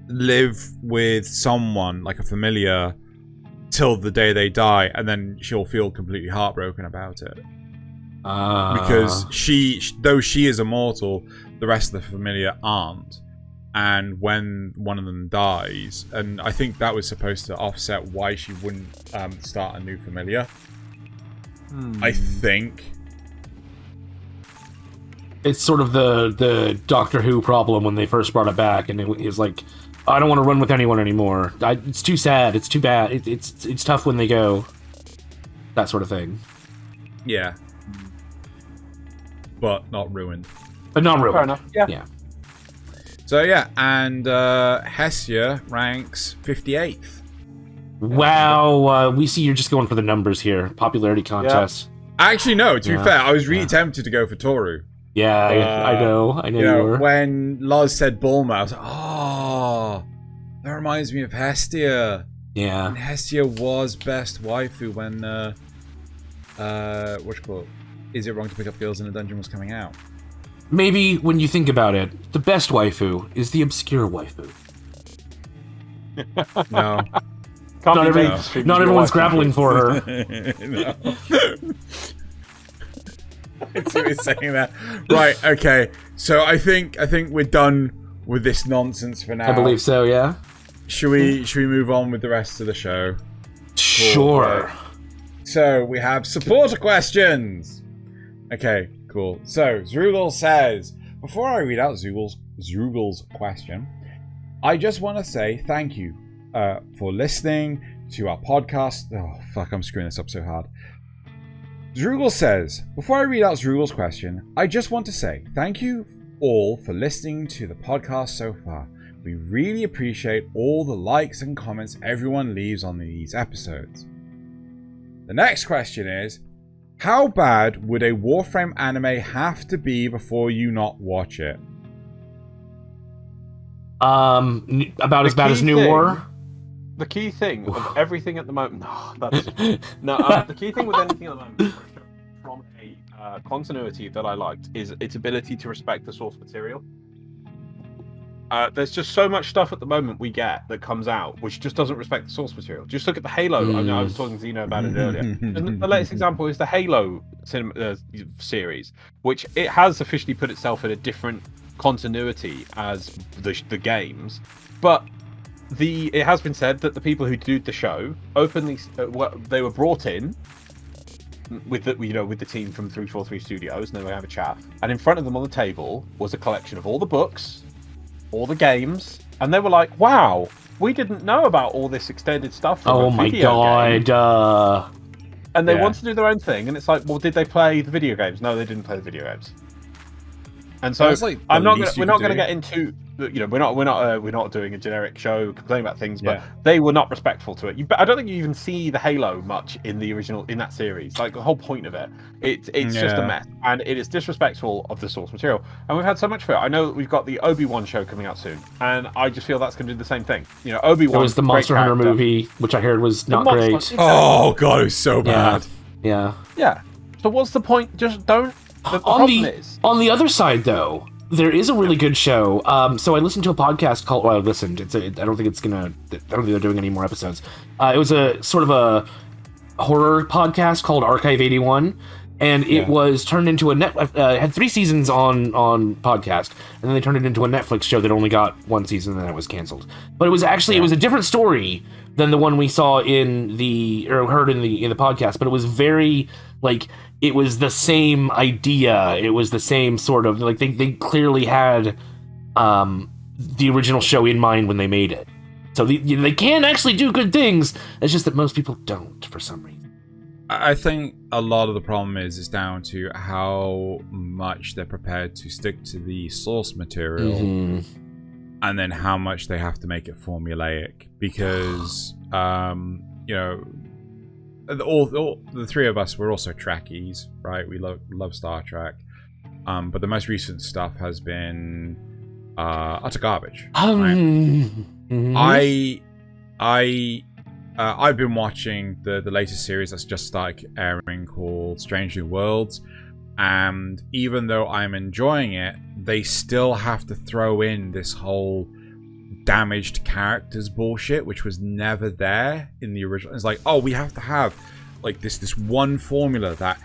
live with someone like a familiar till the day they die, and then she'll feel completely heartbroken about it. Because though she is immortal, the rest of the familiar aren't. and when one of them dies, and I think that was supposed to offset why she wouldn't start a new familiar. I think it's sort of the Doctor Who problem when they first brought it back, and it was like, I don't want to run with anyone anymore. It's too sad. It's too bad. It's tough when they go. That sort of thing. Yeah. But not ruined. But not ruined. Fair enough. Yeah. So yeah, and Hestia ranks 58th. Wow, we see you're just going for the numbers here. Popularity contest. Actually, no, to be fair, I was really tempted to go for Tohru. Yeah, I know you were. When Loz said Bulma, I was like, oh, that reminds me of Hestia. Yeah. And Hestia was best waifu when, Is It Wrong to Pick Up Girls in a Dungeon was coming out. Maybe when you think about it, the best waifu is the obscure waifu. No. Not everyone's grappling for her. No. I see what you're saying there. Right, okay. So I think we're done with this nonsense for now. I believe so, yeah. Should we move on with the rest of the show? Sure. So we have supporter questions. Okay, cool. So Zrugal says, before I read out Zrugal's question, I just want to say thank you for listening to our podcast. Oh, fuck, I'm screwing this up so hard. Zrugal says, before I read out Zrugal's question, I just want to say thank you all for listening to the podcast so far. We really appreciate all the likes and comments everyone leaves on these episodes. The next question is, how bad would a Warframe anime have to be before you not watch it? About as bad as New War? The key thing of everything at the moment... the key thing with anything at the moment from a continuity that I liked is its ability to respect the source material. There's just so much stuff at the moment we get that comes out which just doesn't respect the source material. Just look at the Halo. I know I was talking to Zeno about it earlier. The latest example is the Halo series, which it has officially put itself in a different continuity as the games, but it has been said that the people who did the show openly they were brought in with the team from 343 Studios, and then we have a chat, and in front of them on the table was a collection of all the books, all the games, and they were like, wow, we didn't know about all this extended stuff from oh my god game. And they want to do their own thing, and it's like, well, did they play the video games? No, they didn't play the video games. And so like we're not going to get into, we're not doing a generic show complaining about things, but they were not respectful to it. I don't think you even see the Halo much in the original, in that series. Like the whole point of it, it's just a mess, and it is disrespectful of the source material. And we've had so much for it. I know that we've got the Obi-Wan show coming out soon, and I just feel that's going to do the same thing. Obi-Wan. There was the Monster Hunter movie, which I heard was not great. Exactly. Oh god, it was so bad. Yeah. So what's the point? Just don't. On the other side, though, there is a really good show. So I listened to a podcast called. Well, I listened. I don't think they're doing any more episodes. It was a sort of a horror podcast called Archive 81, and it was turned into had 3 seasons on podcast, and then they turned it into a Netflix show that only got 1 season, and then it was canceled. But it was actually it was a different story than the one we saw heard in the podcast. But it was very it was the same idea. It was the same sort of they clearly had the original show in mind when they made it. So they can actually do good things. It's just that most people don't for some reason. I think a lot of the problem is down to how much they're prepared to stick to the source material, and then how much they have to make it formulaic. Because all the 3 of us, we're also Trekkies, right? We love Star Trek, but the most recent stuff has been utter garbage. Right? I've been watching the latest series that's just started airing called Strange New Worlds, and even though I'm enjoying it, they still have to throw in this whole damaged characters bullshit, which was never there in the original. It's like, oh, we have to have this one formula that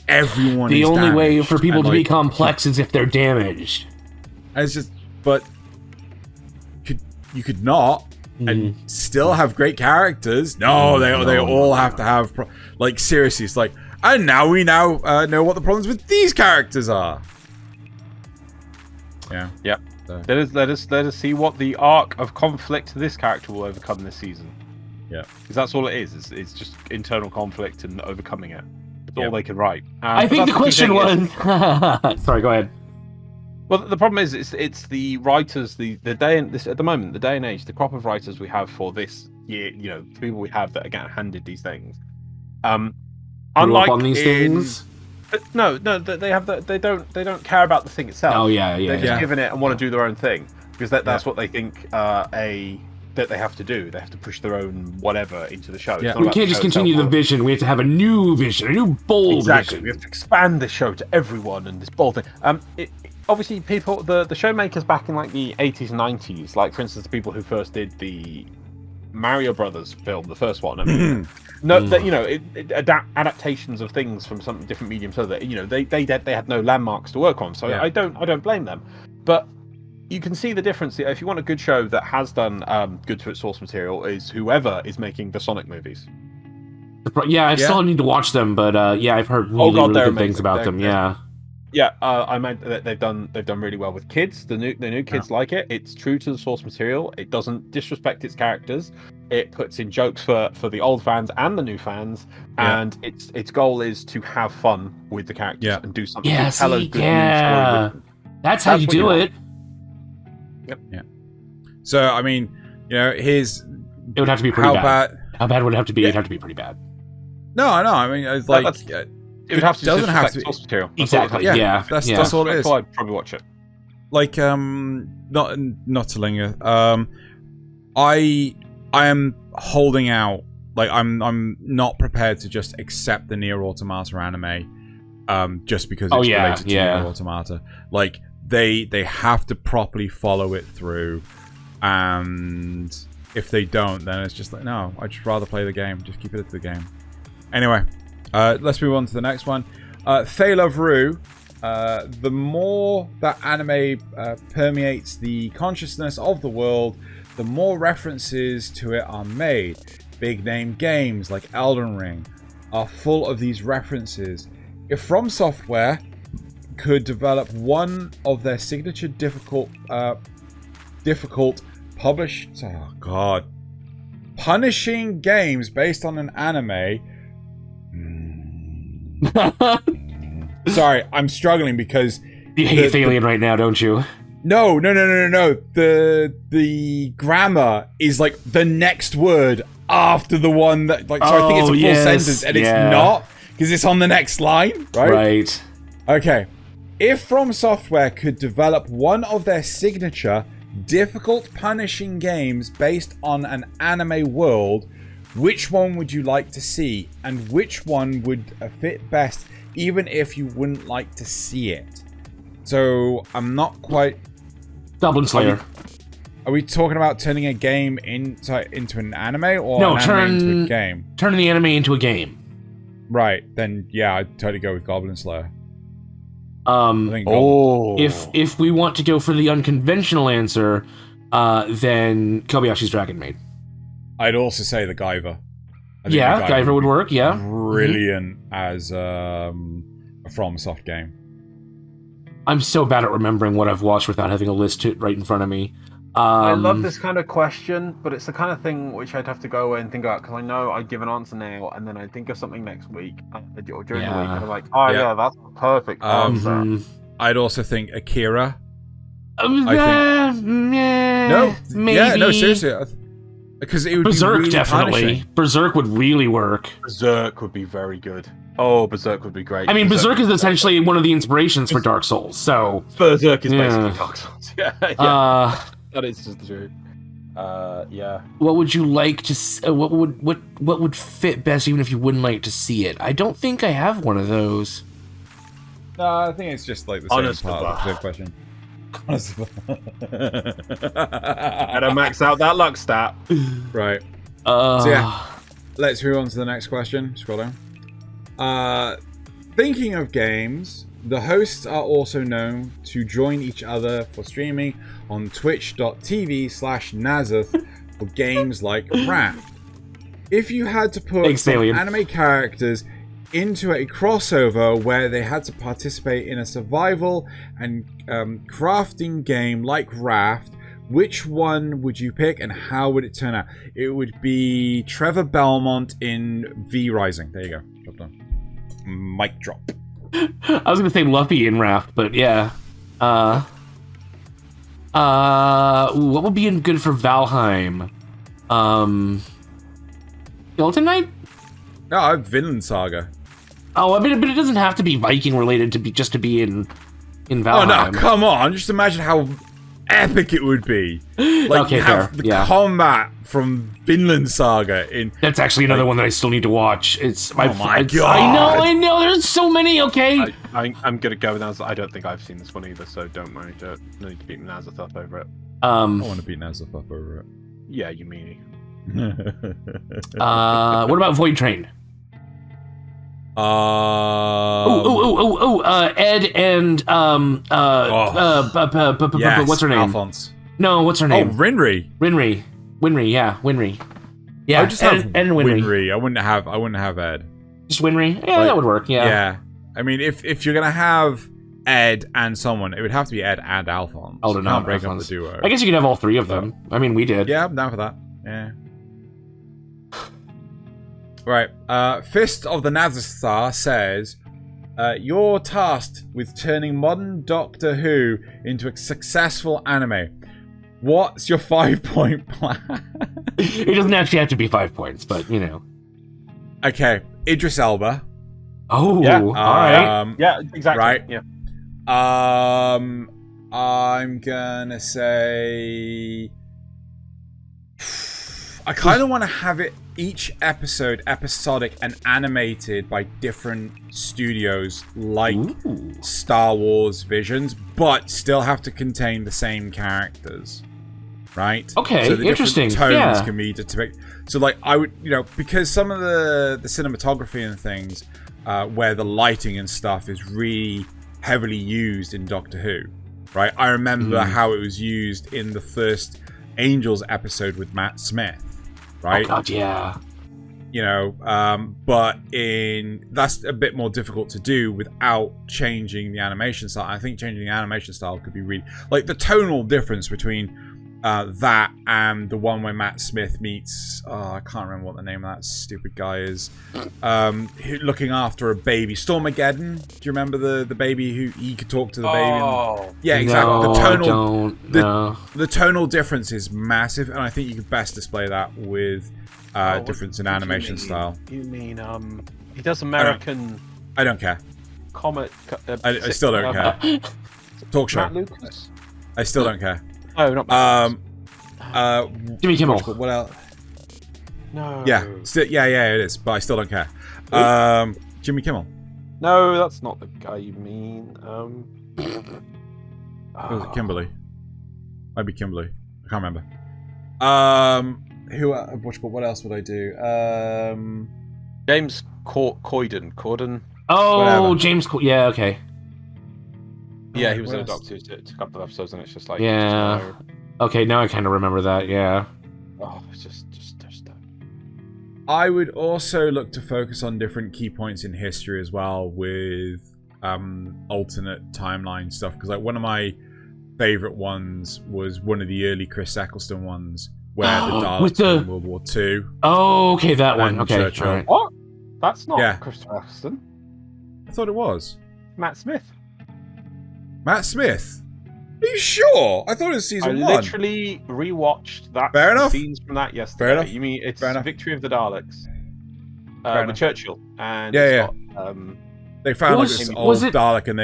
everyone the is only way damaged, for people to be complex is if they're damaged. It's just, but you could not and still have great characters. No, they all have to have like seriously. It's like, and now we know what the problems with these characters are. Yeah. Yep. So. Let us see what the arc of conflict this character will overcome this season. Yeah. Because that's all it is. It's just internal conflict and overcoming it. That's all they can write. I think the question was... Sorry, go ahead. Well, the problem is, it's the writers, the day and this at the moment, the day and age, the crop of writers we have for this year, you know, the people we have that are getting handed these things. Unlike on these things. No, they have they don't care about the thing itself. Oh yeah. They're just given it and want to do their own thing because that's what they think that they have to do. They have to push their own whatever into the show. Yeah. We can't just continue the vision. We have to have a new vision, a new bold vision. We have to expand the show to everyone and this bold thing. Obviously, people, the show makers back in like the 80s and 90s, like for instance, the people who first did the Mario Brothers film, the first one. I mean, adaptations of things from some different medium, so that they had no landmarks to work on. So I don't blame them, but you can see the difference. If you want a good show that has done good to its source material, is whoever is making the Sonic movies. Yeah, I still need to watch them, but I've heard really good things about them. Yeah, I meant that they've done really well with kids. The new kids like it. It's true to the source material. It doesn't disrespect its characters. It puts in jokes for the old fans and the new fans. And its goal is to have fun with the characters and do something. Yeah, tell a good news story. That's how you do it. Yep. Yeah. So I mean, it would have to be pretty bad. How bad would it have to be? It'd have to be pretty bad. No, I mean, it's like. It would have to doesn't have to be source material. Exactly. That's all it is. I'd probably watch it. Like not to linger. I am holding out. Like I'm not prepared to just accept the Nier Automata anime, just because it's related to Nier Automata. Like they have to properly follow it through, and if they don't, then it's just like no. I'd just rather play the game. Just keep it to the game. Anyway. Let's move on to the next one. Thaylien. The more that anime permeates the consciousness of the world, the more references to it are made. Big name games like Elden Ring are full of these references. If From Software could develop one of their signature difficult punishing games based on an anime. Sorry, I'm struggling because you hate Thaylien right now, don't you? No. The grammar is like the next word after the one that so I think it's a full sentence and it's not because it's on the next line, right? Right. Okay. If From Software could develop one of their signature difficult punishing games based on an anime world, which one would you like to see, and which one would fit best, even if you wouldn't like to see it? So, I'm not quite... Goblin Slayer. Are we talking about turning a game into an anime, or no, an anime into a game? Turning the anime into a game. Right, then yeah, I'd totally go with Goblin Slayer. If we want to go for the unconventional answer, then Kobayashi's Dragon Maid. I'd also say the Guyver. Guyver would work, Brilliant as a FromSoft game. I'm so bad at remembering what I've watched without having a list right in front of me. I love this kind of question, but it's the kind of thing which I'd have to go away and think about, because I know I'd give an answer now, and then I'd think of something next week, or during the week, and I'm like, that's a perfect answer. I'd also think Akira. Maybe. Yeah, no, seriously. Because it would Berserk, be really definitely. punishing. Berserk would really work. Berserk would be very good. Oh, Berserk would be great. I mean, Berserk is essentially one of the inspirations for Dark Souls, so... Berserk is basically Dark Souls. That is just true. What would you like to... what would fit best even if you wouldn't like to see it? I don't think I have one of those. No, I think it's just like the same part of the question. Gotta max out that luck stat. Right. So yeah, let's move on to the next question. Scroll down. Thinking of games The hosts are also known to join each other for streaming on twitch.tv/Nasuth for games like Raft. If you had to put some anime characters into a crossover where they had to participate in a survival and crafting game like Raft, which one would you pick and how would it turn out? It would be Trevor Belmont in V Rising. There you go. Drop down. Mic drop. I was going to say Luffy in Raft, but yeah. What would be good for Valheim? Skeleton Knight? No, Vinland Saga. Oh, I mean, but it doesn't have to be Viking related to be in Valheim. Oh no, come on! Just imagine how epic it would be. Like okay, you have the combat from Vinland Saga in. That's actually another one that I still need to watch. It's my god! I know. There's so many. Okay. I'm gonna go with Nasuth. I don't think I've seen this one either, so don't worry. Don't need to beat Nasuth up over it. I want to beat Nasuth up over it. Yeah, you meanie. What about Void Train? Ed and yes, what's her name? Alphonse. No, what's her name? Oh, Winry. Winry, yeah, Winry. Yeah, I would just have Ed and Winry. Winry. I wouldn't have Ed. Just Winry. Yeah, that would work. Yeah. Yeah. I mean, if you're gonna have Ed and someone, it would have to be Ed and Alphonse. Oh, you can't break up the duo. I guess you could have all three of them. I mean, we did. Yeah, I'm down for that. Yeah. Right, Fist of the Nazistar says, you're tasked with turning modern Doctor Who into a successful anime. What's your 5-point plan? It doesn't actually have to be 5 points, but, you know. Okay, Idris Elba. Oh, yeah. Alright. Yeah, exactly. Right. Yeah. I'm gonna say... I kind of want to have it each episode episodic and animated by different studios like Star Wars Visions, but still have to contain the same characters, right? Okay, so the interesting. Tones can be depicted. So, like, I would, because some of the cinematography and things, where the lighting and stuff is really heavily used in Doctor Who, right? I remember how it was used in the first Angels episode with Matt Smith. Right? Oh god, yeah. But that's a bit more difficult to do without changing the animation style. I think changing the animation style could be really like the tonal difference between that and the one where Matt Smith meets I can't remember what the name of that stupid guy is. Looking after a baby. Stormageddon. Do you remember the baby who he could talk to the baby? Yeah, exactly. No, the tonal difference is massive, and I think you could best display that with difference in animation style. You mean he does American I don't care. Comic I still don't care. Talk show. Matt Lucas? I still don't care. No, not Jimmy Kimmel. What else? No. Yeah, it is, but I still don't care. Jimmy Kimmel. No, that's not the guy you mean. It was Kimberly. Might be Kimberly. I can't remember. What else would I do? James Corden. Oh, whatever. James. Yeah, okay. Yeah, he was in a Doctor Who a couple of episodes, and it's just like Okay, now I kind of remember that. Yeah. Oh, it's just. I would also look to focus on different key points in history as well with alternate timeline stuff, because like one of my favorite ones was one of the early Chris Eccleston ones where the Daleks were in World War II. Oh, okay, that one. Okay. Churchill. Right. What? That's not Christopher Eccleston. I thought it was Matt Smith. Matt Smith. Are you sure? I thought it was season 1. I literally rewatched that. Fair enough. Scenes from that yesterday. Fair enough. You mean it's Fair enough. Victory of the Daleks? Fair With enough. Churchill and Yeah. They found like Was- this was old it- Dalek and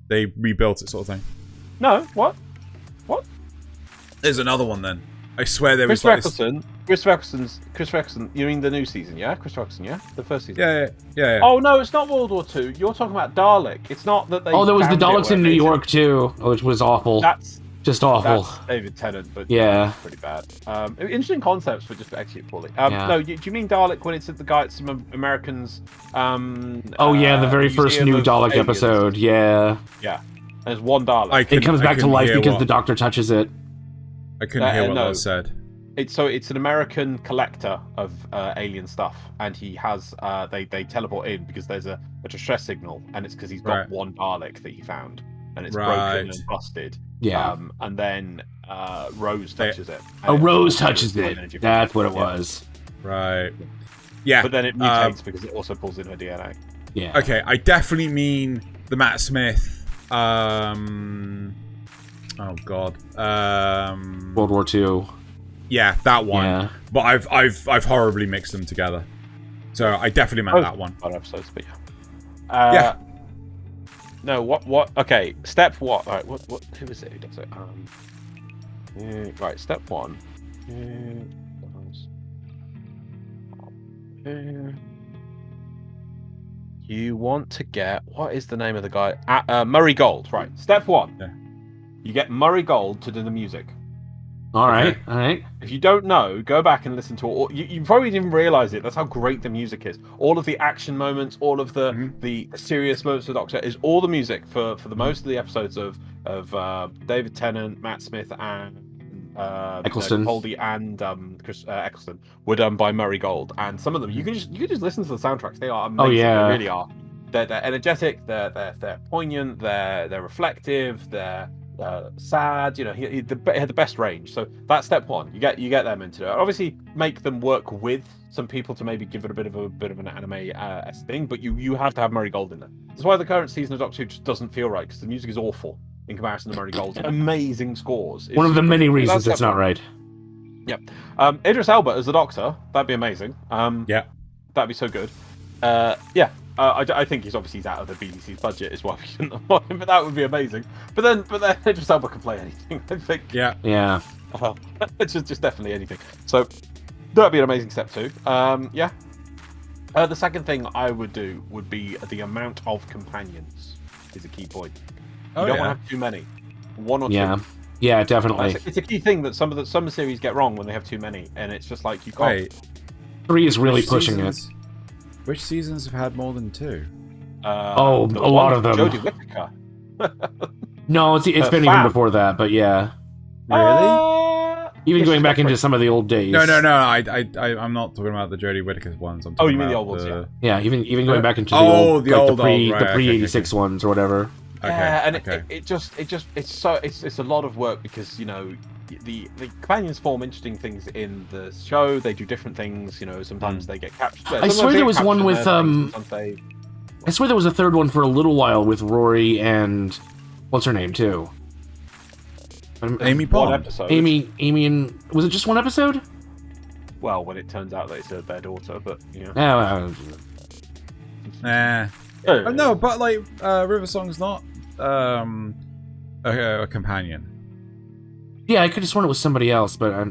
they rebuilt it, sort of thing. No, what? There's another one then. I swear there was Christopher like this... Eccleston. Christopher Eccleston. You mean the new season? Yeah, Christopher Eccleston. Yeah, the first season. Yeah. Oh no, it's not World War II. You're talking about Dalek. It's not that they. Oh, there was the found it Daleks in where New they- York too, which was awful. That's Just awful. That's David Tennant, but Yeah. pretty bad. Interesting concepts, but just executed poorly. Yeah. No, do you mean Dalek when it's at the guy, some Americans? Oh yeah, the very first Museum new of Dalek Aliens. episode. Yeah. Yeah, there's one Dalek. It comes back to life because the Doctor touches it. I couldn't hear what Loz said. It's an American collector of alien stuff, and he has they teleport in because there's a distress signal, and it's because he's got one Dalek that he found, and it's broken and busted. Yeah. And then Rose touches it. Oh, Rose touches it. That's what it was. Right. Yeah. But then it mutates because it also pulls in her DNA. Yeah. Okay, I definitely mean the Matt Smith. Oh God. World War II. Yeah, that one. Yeah. But I've horribly mixed them together. So I definitely meant that one. Other episodes, but yeah. Yeah. No, what? Okay, step what? Right, what? Who is it who does it? Right, step one. You want to get, what is the name of the guy? Murray Gold. Right, step one. Yeah. You get Murray Gold to do the music. All right. All right. If you don't know, go back and listen to all. You probably didn't realize it. That's how great the music is. All of the action moments, all of the serious moments of the Doctor is all the music for the most of the episodes of David Tennant, Matt Smith, and Eccleston, Capaldi, and Chris Eccleston were done by Murray Gold. And some of them you can just listen to the soundtracks. They are amazing. Oh yeah, they really are. They're energetic. They're poignant. They're reflective. They're sad. You know, he had the best range. So that's step one. You get them into it. Obviously, make them work with some people to maybe give it a bit of an anime thing. But you have to have Murray Gold in there. That's why the current season of Doctor Who just doesn't feel right, because the music is awful in comparison to Murray Gold's amazing scores. One of the many reasons it's not right. Yep. Idris Elba as the Doctor. That'd be amazing. Yeah. That'd be so good. Yeah. I think he's out of the BBC's budget is why we shouldn't have won him, but that would be amazing. But then Idris Elba can play anything, I think. Yeah. Yeah. It's just definitely anything. So that'd be an amazing step two. Yeah. The second thing I would do would be the amount of companions is a key point. You don't want to have too many. One or two. Yeah, definitely. It's a key thing that some series get wrong when they have too many, and it's just like you can't. Wait. 3 is really pushing it. Which seasons have had more than 2? A lot of them. Jodie Whittaker. No, it's been even before that, but yeah. Really? Even going back into some of the old days. No. I'm not talking about the Jodie Whittaker ones. I'm talking you mean about the old ones? Yeah. Yeah, even going back into the pre 86 ones or whatever. Yeah, and it's a lot of work because, you know, the companions form interesting things in the show. They do different things, you know. Sometimes they get captured. I swear there was one with I swear there was a third one for a little while with Rory and what's her name too. Amy Pond. Amy and was it just one episode? Well, when it turns out that it's their daughter, but you know. No, but like River Song's not a companion. Yeah, I could have sworn it was somebody else, but I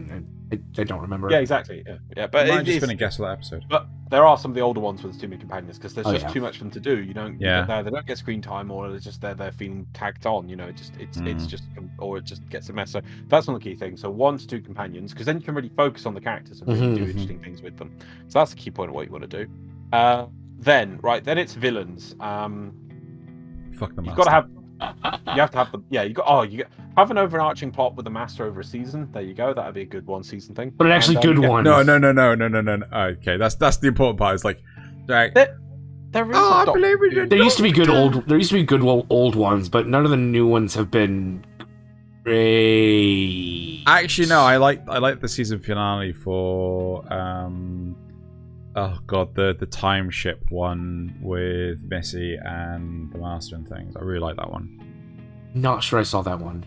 don't remember. Yeah, exactly. Yeah. But I'm just gonna guess for that episode. But there are some of the older ones with too many companions because there's just too much for them to do. You don't. Yeah. They don't get screen time, or they're just they're feeling tagged on. You know, it's just or it just gets a mess. So that's one of the key things. So 1 to 2 companions, because then you can really focus on the characters and really do interesting things with them. So that's the key point of what you want to do. Then it's villains. Fuck them. You've got to have. You have to have them. Yeah, you have an overarching plot with the Master over a season. There you go. That'd be a good 1 season thing. But an actually good one. No. Okay, that's the important part. It's like, right. There used to be good old ones, but none of the new ones have been great. Actually, no. I like the season finale for oh god, the time ship one with Missy and the Master and things. I really like that one. Not sure I saw that one.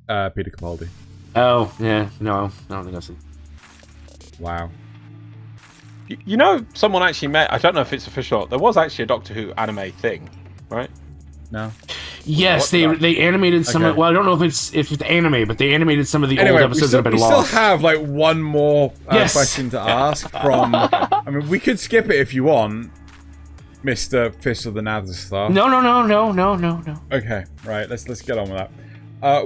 Peter Capaldi. Oh, yeah, no, I don't think I've seen. Wow. You know, someone actually met. I don't know if it's official. There was actually a Doctor Who anime thing, right? No. Yes, they animated some. Well, I don't know if it's anime, but they animated some of the old episodes that have been lost. We still have like one more question to ask from. I mean, we could skip it if you want, Mr. Fist of the Nether Star. No. Okay, right. Let's get on with that.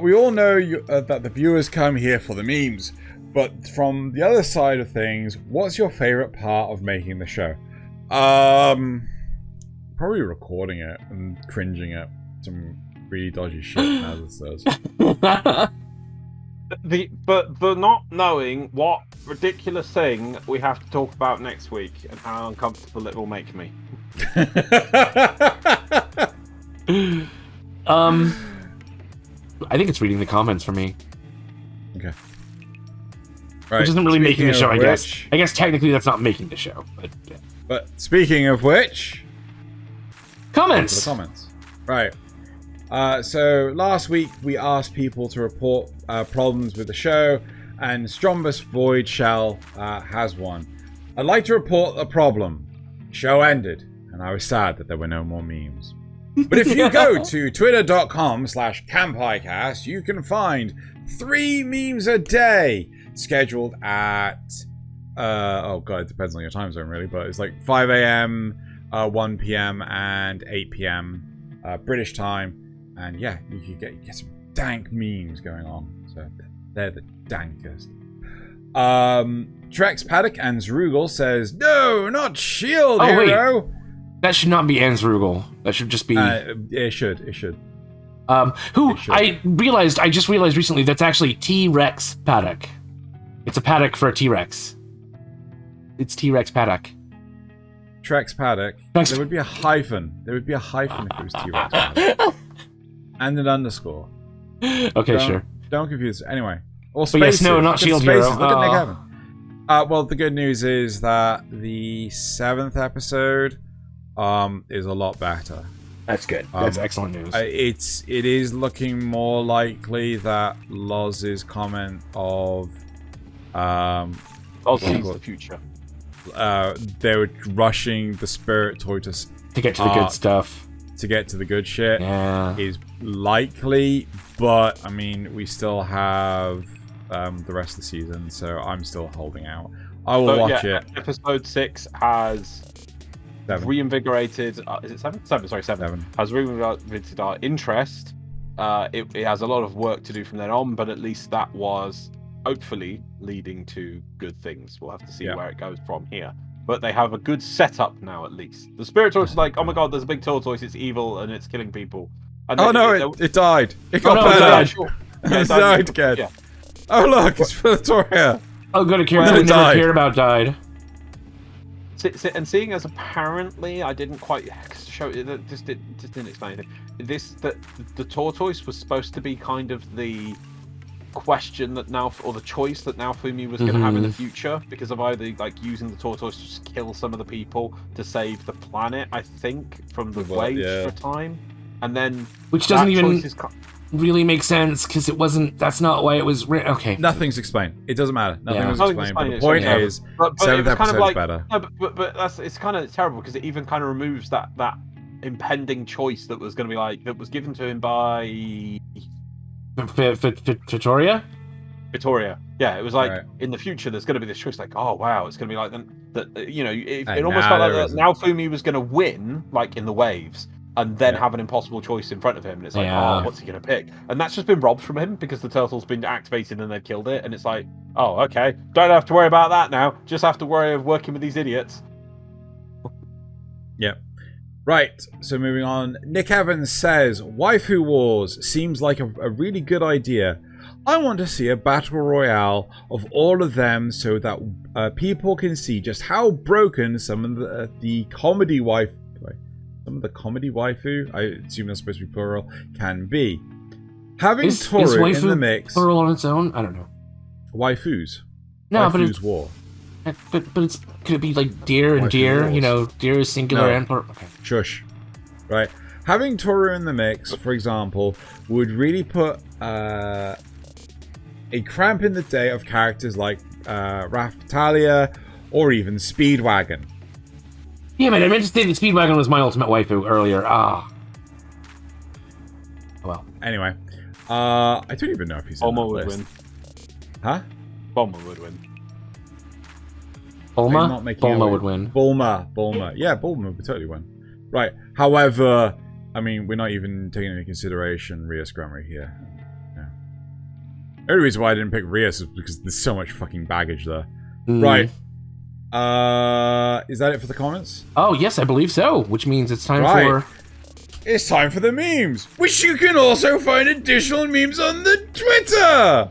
We all know that the viewers come here for the memes, but from the other side of things, what's your favorite part of making the show? Probably recording it and cringing at some really dodgy shit, as it says. But the not knowing what ridiculous thing we have to talk about next week and how uncomfortable it will make me. I think it's reading the comments for me. Okay. Right. Which isn't really making the show, I guess. Which... I guess technically that's not making the show, but yeah. But speaking of which... Comments! The comments. Right. So last week we asked people to report problems with the show, and Strombus Void Shell has one. I'd like to report a problem. Show ended, and I was sad that there were no more memes. But if you go to twitter.com/Kanpai Cast, you can find 3 memes a day scheduled at, oh god, it depends on your time zone really, but it's like 5 a.m., 1 p.m. and 8 p.m. British time. And yeah, you can get some dank memes going on. So they're the dankest. Trex Paddock and Zrugel says, no, not Shield Hero. Wait. That should not be Ansrugel. That should just be... It should. I just realized recently that's actually T-Rex Paddock. It's a paddock for a T-Rex. It's T-Rex Paddock. Trex Paddock. There would be a hyphen. There would be a hyphen if it was T-Rex Paddock. And an underscore. Okay, sure. Don't confuse it. Anyway. Or spaces. But yes, no, not Shield Hero. Look at Nick Evan. Well, the good news is that the 7th episode is a lot better. That's good. That's excellent news. It is looking more likely that Loz's comment of Loz sees the future. They were rushing the spirit tortoise to get to the good stuff. To get to the good shit is likely, but I mean, we still have the rest of the season, so I'm still holding out. I will watch it. Episode 6 has 7. Reinvigorated. Is it 7? 7. Sorry, 7. Has reinvigorated our interest. It has a lot of work to do from then on, but at least that was hopefully leading to good things. We'll have to see where it goes from here. But they have a good setup now, at least. The spirit tortoise is like, oh my god, there's a big tortoise, it's evil, and it's killing people. And it died. It got better. It died again. Yeah. Oh look, it's Victoria. Oh, good, a character that never cared about died. And seeing as apparently, I didn't quite show it, just didn't explain anything. The tortoise was supposed to be kind of the question that or the choice that Naofumi was going to have in the future, because of either like using the tortoise to just kill some of the people to save the planet, I think, from the waves for a time, and then which doesn't even really make sense because it wasn't. That's not why it was written. Okay, nothing's explained. It doesn't matter. Nothing was explained. But the point is, 7th episode is better. No, but it's kind of terrible because it even kind of removes that impending choice that was going to be that was given to him by. Victoria? Yeah, it was like in the future there's going to be this choice, like, oh wow, it's going to be like that. It almost felt like that Naofumi was going to win, like in the waves, and then have an impossible choice in front of him, and it's like, oh, what's he going to pick? And that's just been robbed from him because the turtle's been activated and they've killed it, and it's like, oh, okay, don't have to worry about that now. Just have to worry of working with these idiots. Yep. Right, so moving on. Nick Evans says, Waifu Wars seems like a really good idea. I want to see a battle royale of all of them so that people can see just how broken some of the comedy waifu, I assume that's supposed to be plural, can be. Having Tohru in the mix. Plural on its own? I don't know. Waifus. No, Waifus but it's War. But it's could it be like deer and deer? Wars. You know, deer is singular and plural. Okay. Shush. Right. Having Tohru in the mix, for example, would really put a cramp in the day of characters like Raphtalia or even Speedwagon. Yeah, man, I meant to say that Speedwagon was my ultimate waifu earlier. Oh, well. Anyway, I don't even know if he's on the list. Win. Huh? Bulma would win. Bulma would win. Bulma. Yeah, Bulma would totally win. Right. However, I mean, we're not even taking into consideration Rias Grammar here. The only reason why I didn't pick Rias is because there's so much fucking baggage there. Mm. Right. Is that it for the comments? Oh, yes, I believe so. Which means it's time Right. for... It's time for the memes, which you can also find additional memes on the Twitter.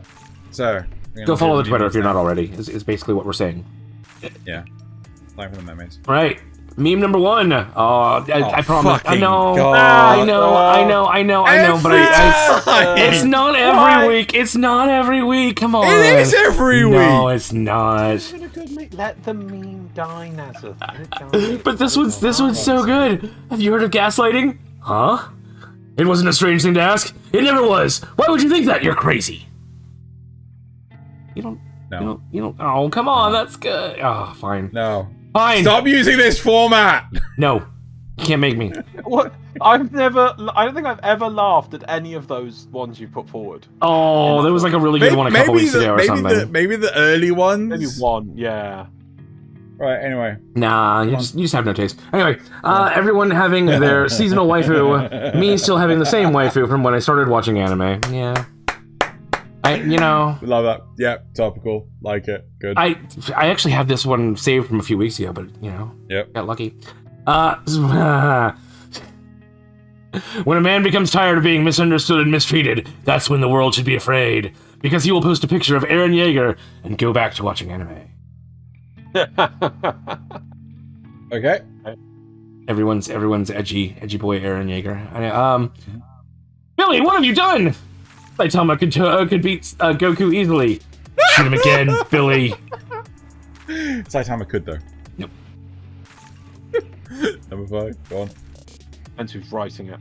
So Go follow the Twitter if you're not already, is basically what we're saying. Yeah. Time for the memes. Right. Meme number 1. I promise. I fucking know. God. I know. But it's not every week. It's not every week. Come on. It is every week. No, it's not. Let the meme die, Nasuth. But this one's so good. Have you heard of gaslighting? Huh? It wasn't a strange thing to ask. It never was. Why would you think that? You're crazy. You don't. No. You don't. Oh, come on. That's good. Oh, fine. No. Fine. Stop using this format. No. You can't make me. What? I don't think I've ever laughed at any of those ones you put forward. Oh, there was like a really good one a couple weeks ago or something. Maybe the early ones. Maybe one, yeah. Right. Anyway. Nah, you just have no taste. Anyway, everyone having their seasonal waifu, me still having the same waifu from when I started watching anime. Yeah. Love that. Yeah, topical. Like it. Good. I actually have this one saved from a few weeks ago, but Yep. got lucky. When a man becomes tired of being misunderstood and mistreated, that's when the world should be afraid, because he will post a picture of Eren Yeager and go back to watching anime. Okay. Everyone's edgy boy Eren Yeager. Billy, what have you done? Saitama could beat Goku easily. Shoot him again, Billy. Saitama could though. Nope. Number 5. Go on. And who's writing it?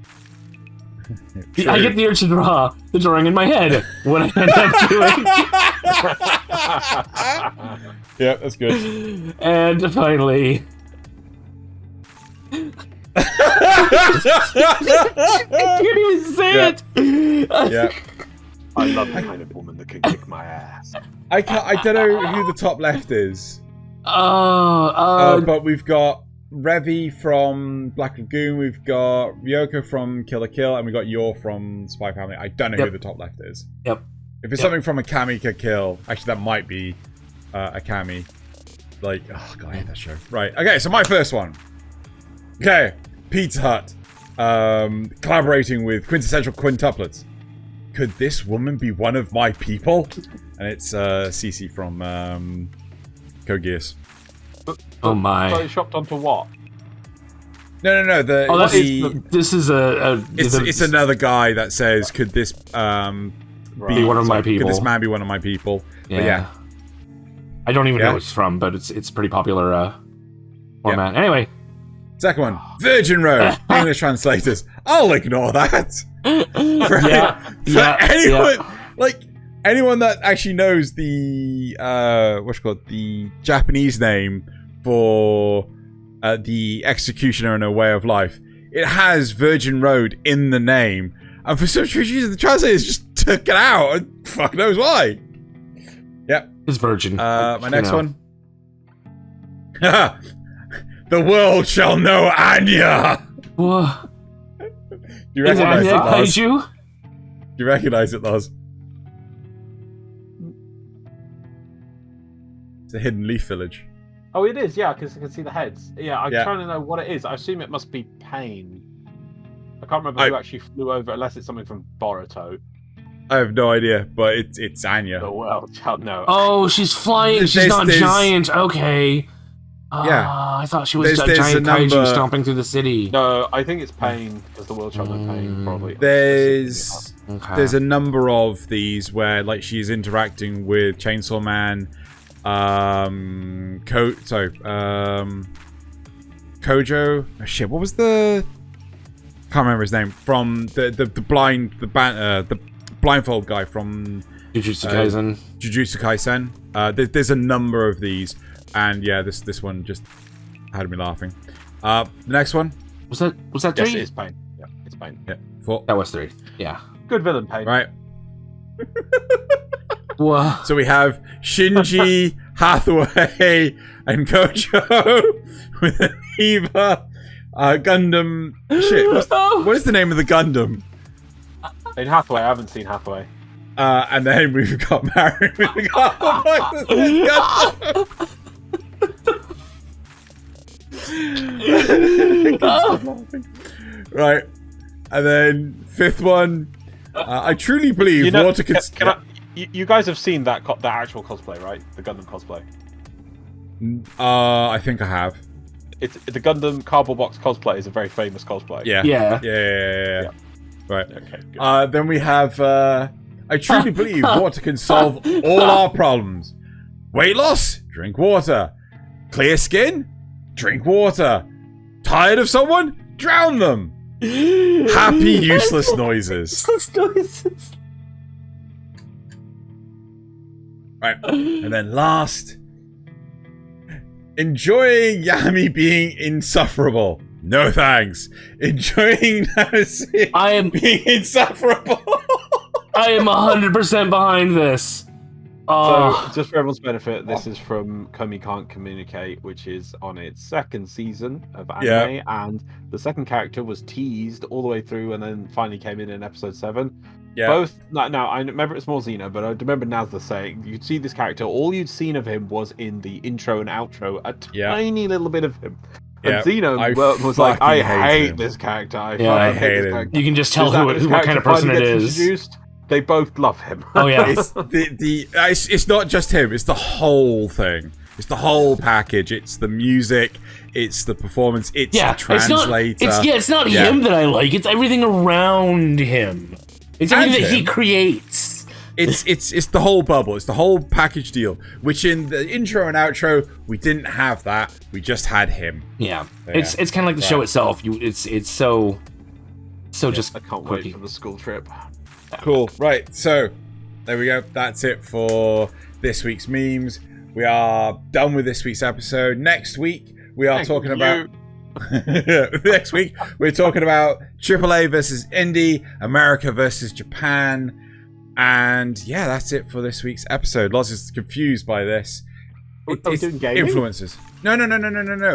I get the urge to draw the drawing in my head when I end up doing. Yeah, that's good. And finally. I can't even say it. Yeah. I love the kind of woman that can kick my ass. I don't know who the top left is. But But we've got Revi from Black Lagoon, we've got Ryoko from Kill la Kill, and we've got Yor from Spy Family. I don't know who the top left is. Yep. If it's something from a Kami Ka Kill, actually that might be a Kami. Like, oh god, I hate that show. Right, okay, so my first one. Okay, Pizza Hut. Collaborating with Quintessential Quintuplets. Could this woman be one of my people? And it's Cece from Code Geass. Oh my! Photoshopped onto what? No. This is It's another guy that says, "Could this be one of my people? Could this man be one of my people?" Yeah. But yeah. I don't even know what it's from, but it's pretty popular format. Yep. Anyway, second one, Virgin Road. English translators. I'll ignore that. For anyone, like anyone that actually knows the the Japanese name for the executioner in A Way of Life, it has Virgin Road in the name, and for some reason the translators just took it out, and fuck knows why. Yep, it's Virgin. My next one. The world shall know Anya. What? Do you recognize it, Loz? Do you recognize it, Loz? It's a hidden leaf village. Oh, it is, yeah, because I can see the heads. Yeah, I'm Yeah. trying to know what it is. I assume it must be Pain. I can't remember who actually flew over, unless it's something from Boruto. I have no idea, but it's Anya. The world shall know. Oh, she's flying. She's There's- not there's- giant. Okay. Yeah. I thought she was a There's giant a kaiju number- stomping through the city. No, I think it's Pain, because the world shall know Pain, probably. There's Okay. there's a number of these where like she's interacting with Chainsaw Man, Kojo. Oh, shit, what was the? Can't remember his name. From the blindfold guy from Jujutsu Kaisen. Jujutsu Kaisen. There's a number of these, and yeah, this one just had me laughing. The next one. Was that 3? Yes, it is Pain. Yeah, it's Pain. Yeah, 4. That was 3. Yeah. Good villain, Pain. Right. Whoa. So we have Shinji, Hathaway, and Kojo with an Eva Gundam. Shit, what is the name of the Gundam? In Hathaway, I haven't seen Hathaway. And then we've got married with the Gundam. Right. And then fifth one. I truly believe water can. You guys have seen that actual cosplay, right? The Gundam cosplay. I think I have. It's the Gundam cardboard box cosplay is a very famous cosplay. Yeah. Right. Okay. Good. Then we have. I truly believe water can solve all our problems. Weight loss? Drink water. Clear skin? Drink water. Tired of someone? Drown them. Happy useless noises. Right. And then last. Enjoying Yami being insufferable. No thanks. Enjoying Nasuth being insufferable. I am 100% behind this. So, just for everyone's benefit, this is from Komi Can't Communicate, which is on its second season of anime, and the second character was teased all the way through and then finally came in episode 7. Yeah. Both, now, I remember it's more Xeno, but I remember Nasuth saying, you'd see this character, all you'd seen of him was in the intro and outro, a tiny little bit of him. And Xeno was like, I hate this character. I hate this character. You can just tell what kind of person it is. Introduced, they both love him. Oh yeah, it's not just him. It's the whole thing. It's the whole package. It's the music. It's the performance. It's the translator. It's not him that I like. It's everything around him. It's everything that he creates. It's the whole bubble. It's the whole package deal. Which in the intro and outro we didn't have that. We just had him. Yeah, it's kind of like the show itself. It's so just. I can't wait for the school trip. Cool. Right. So there we go. That's it for this week's memes. We are done with this week's episode. Next week we are talking about. Next week we're talking about AAA versus Indie, America versus Japan. And yeah, that's it for this week's episode. Loz is confused by this. It's influencers. No.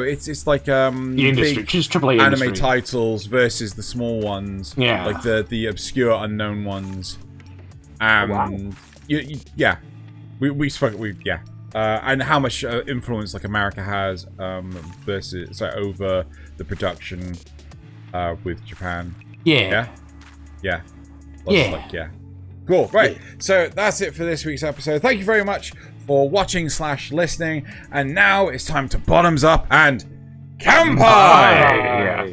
It's like the industry, just AAA anime industry titles versus the small ones. Yeah, like the obscure unknown ones. We spoke. And how much influence like America has versus over the production with Japan. Yeah. Cool. Right. So that's it for this week's episode. Thank you very much for watching / listening. And now it's time to bottoms up and Kanpai! Yeah.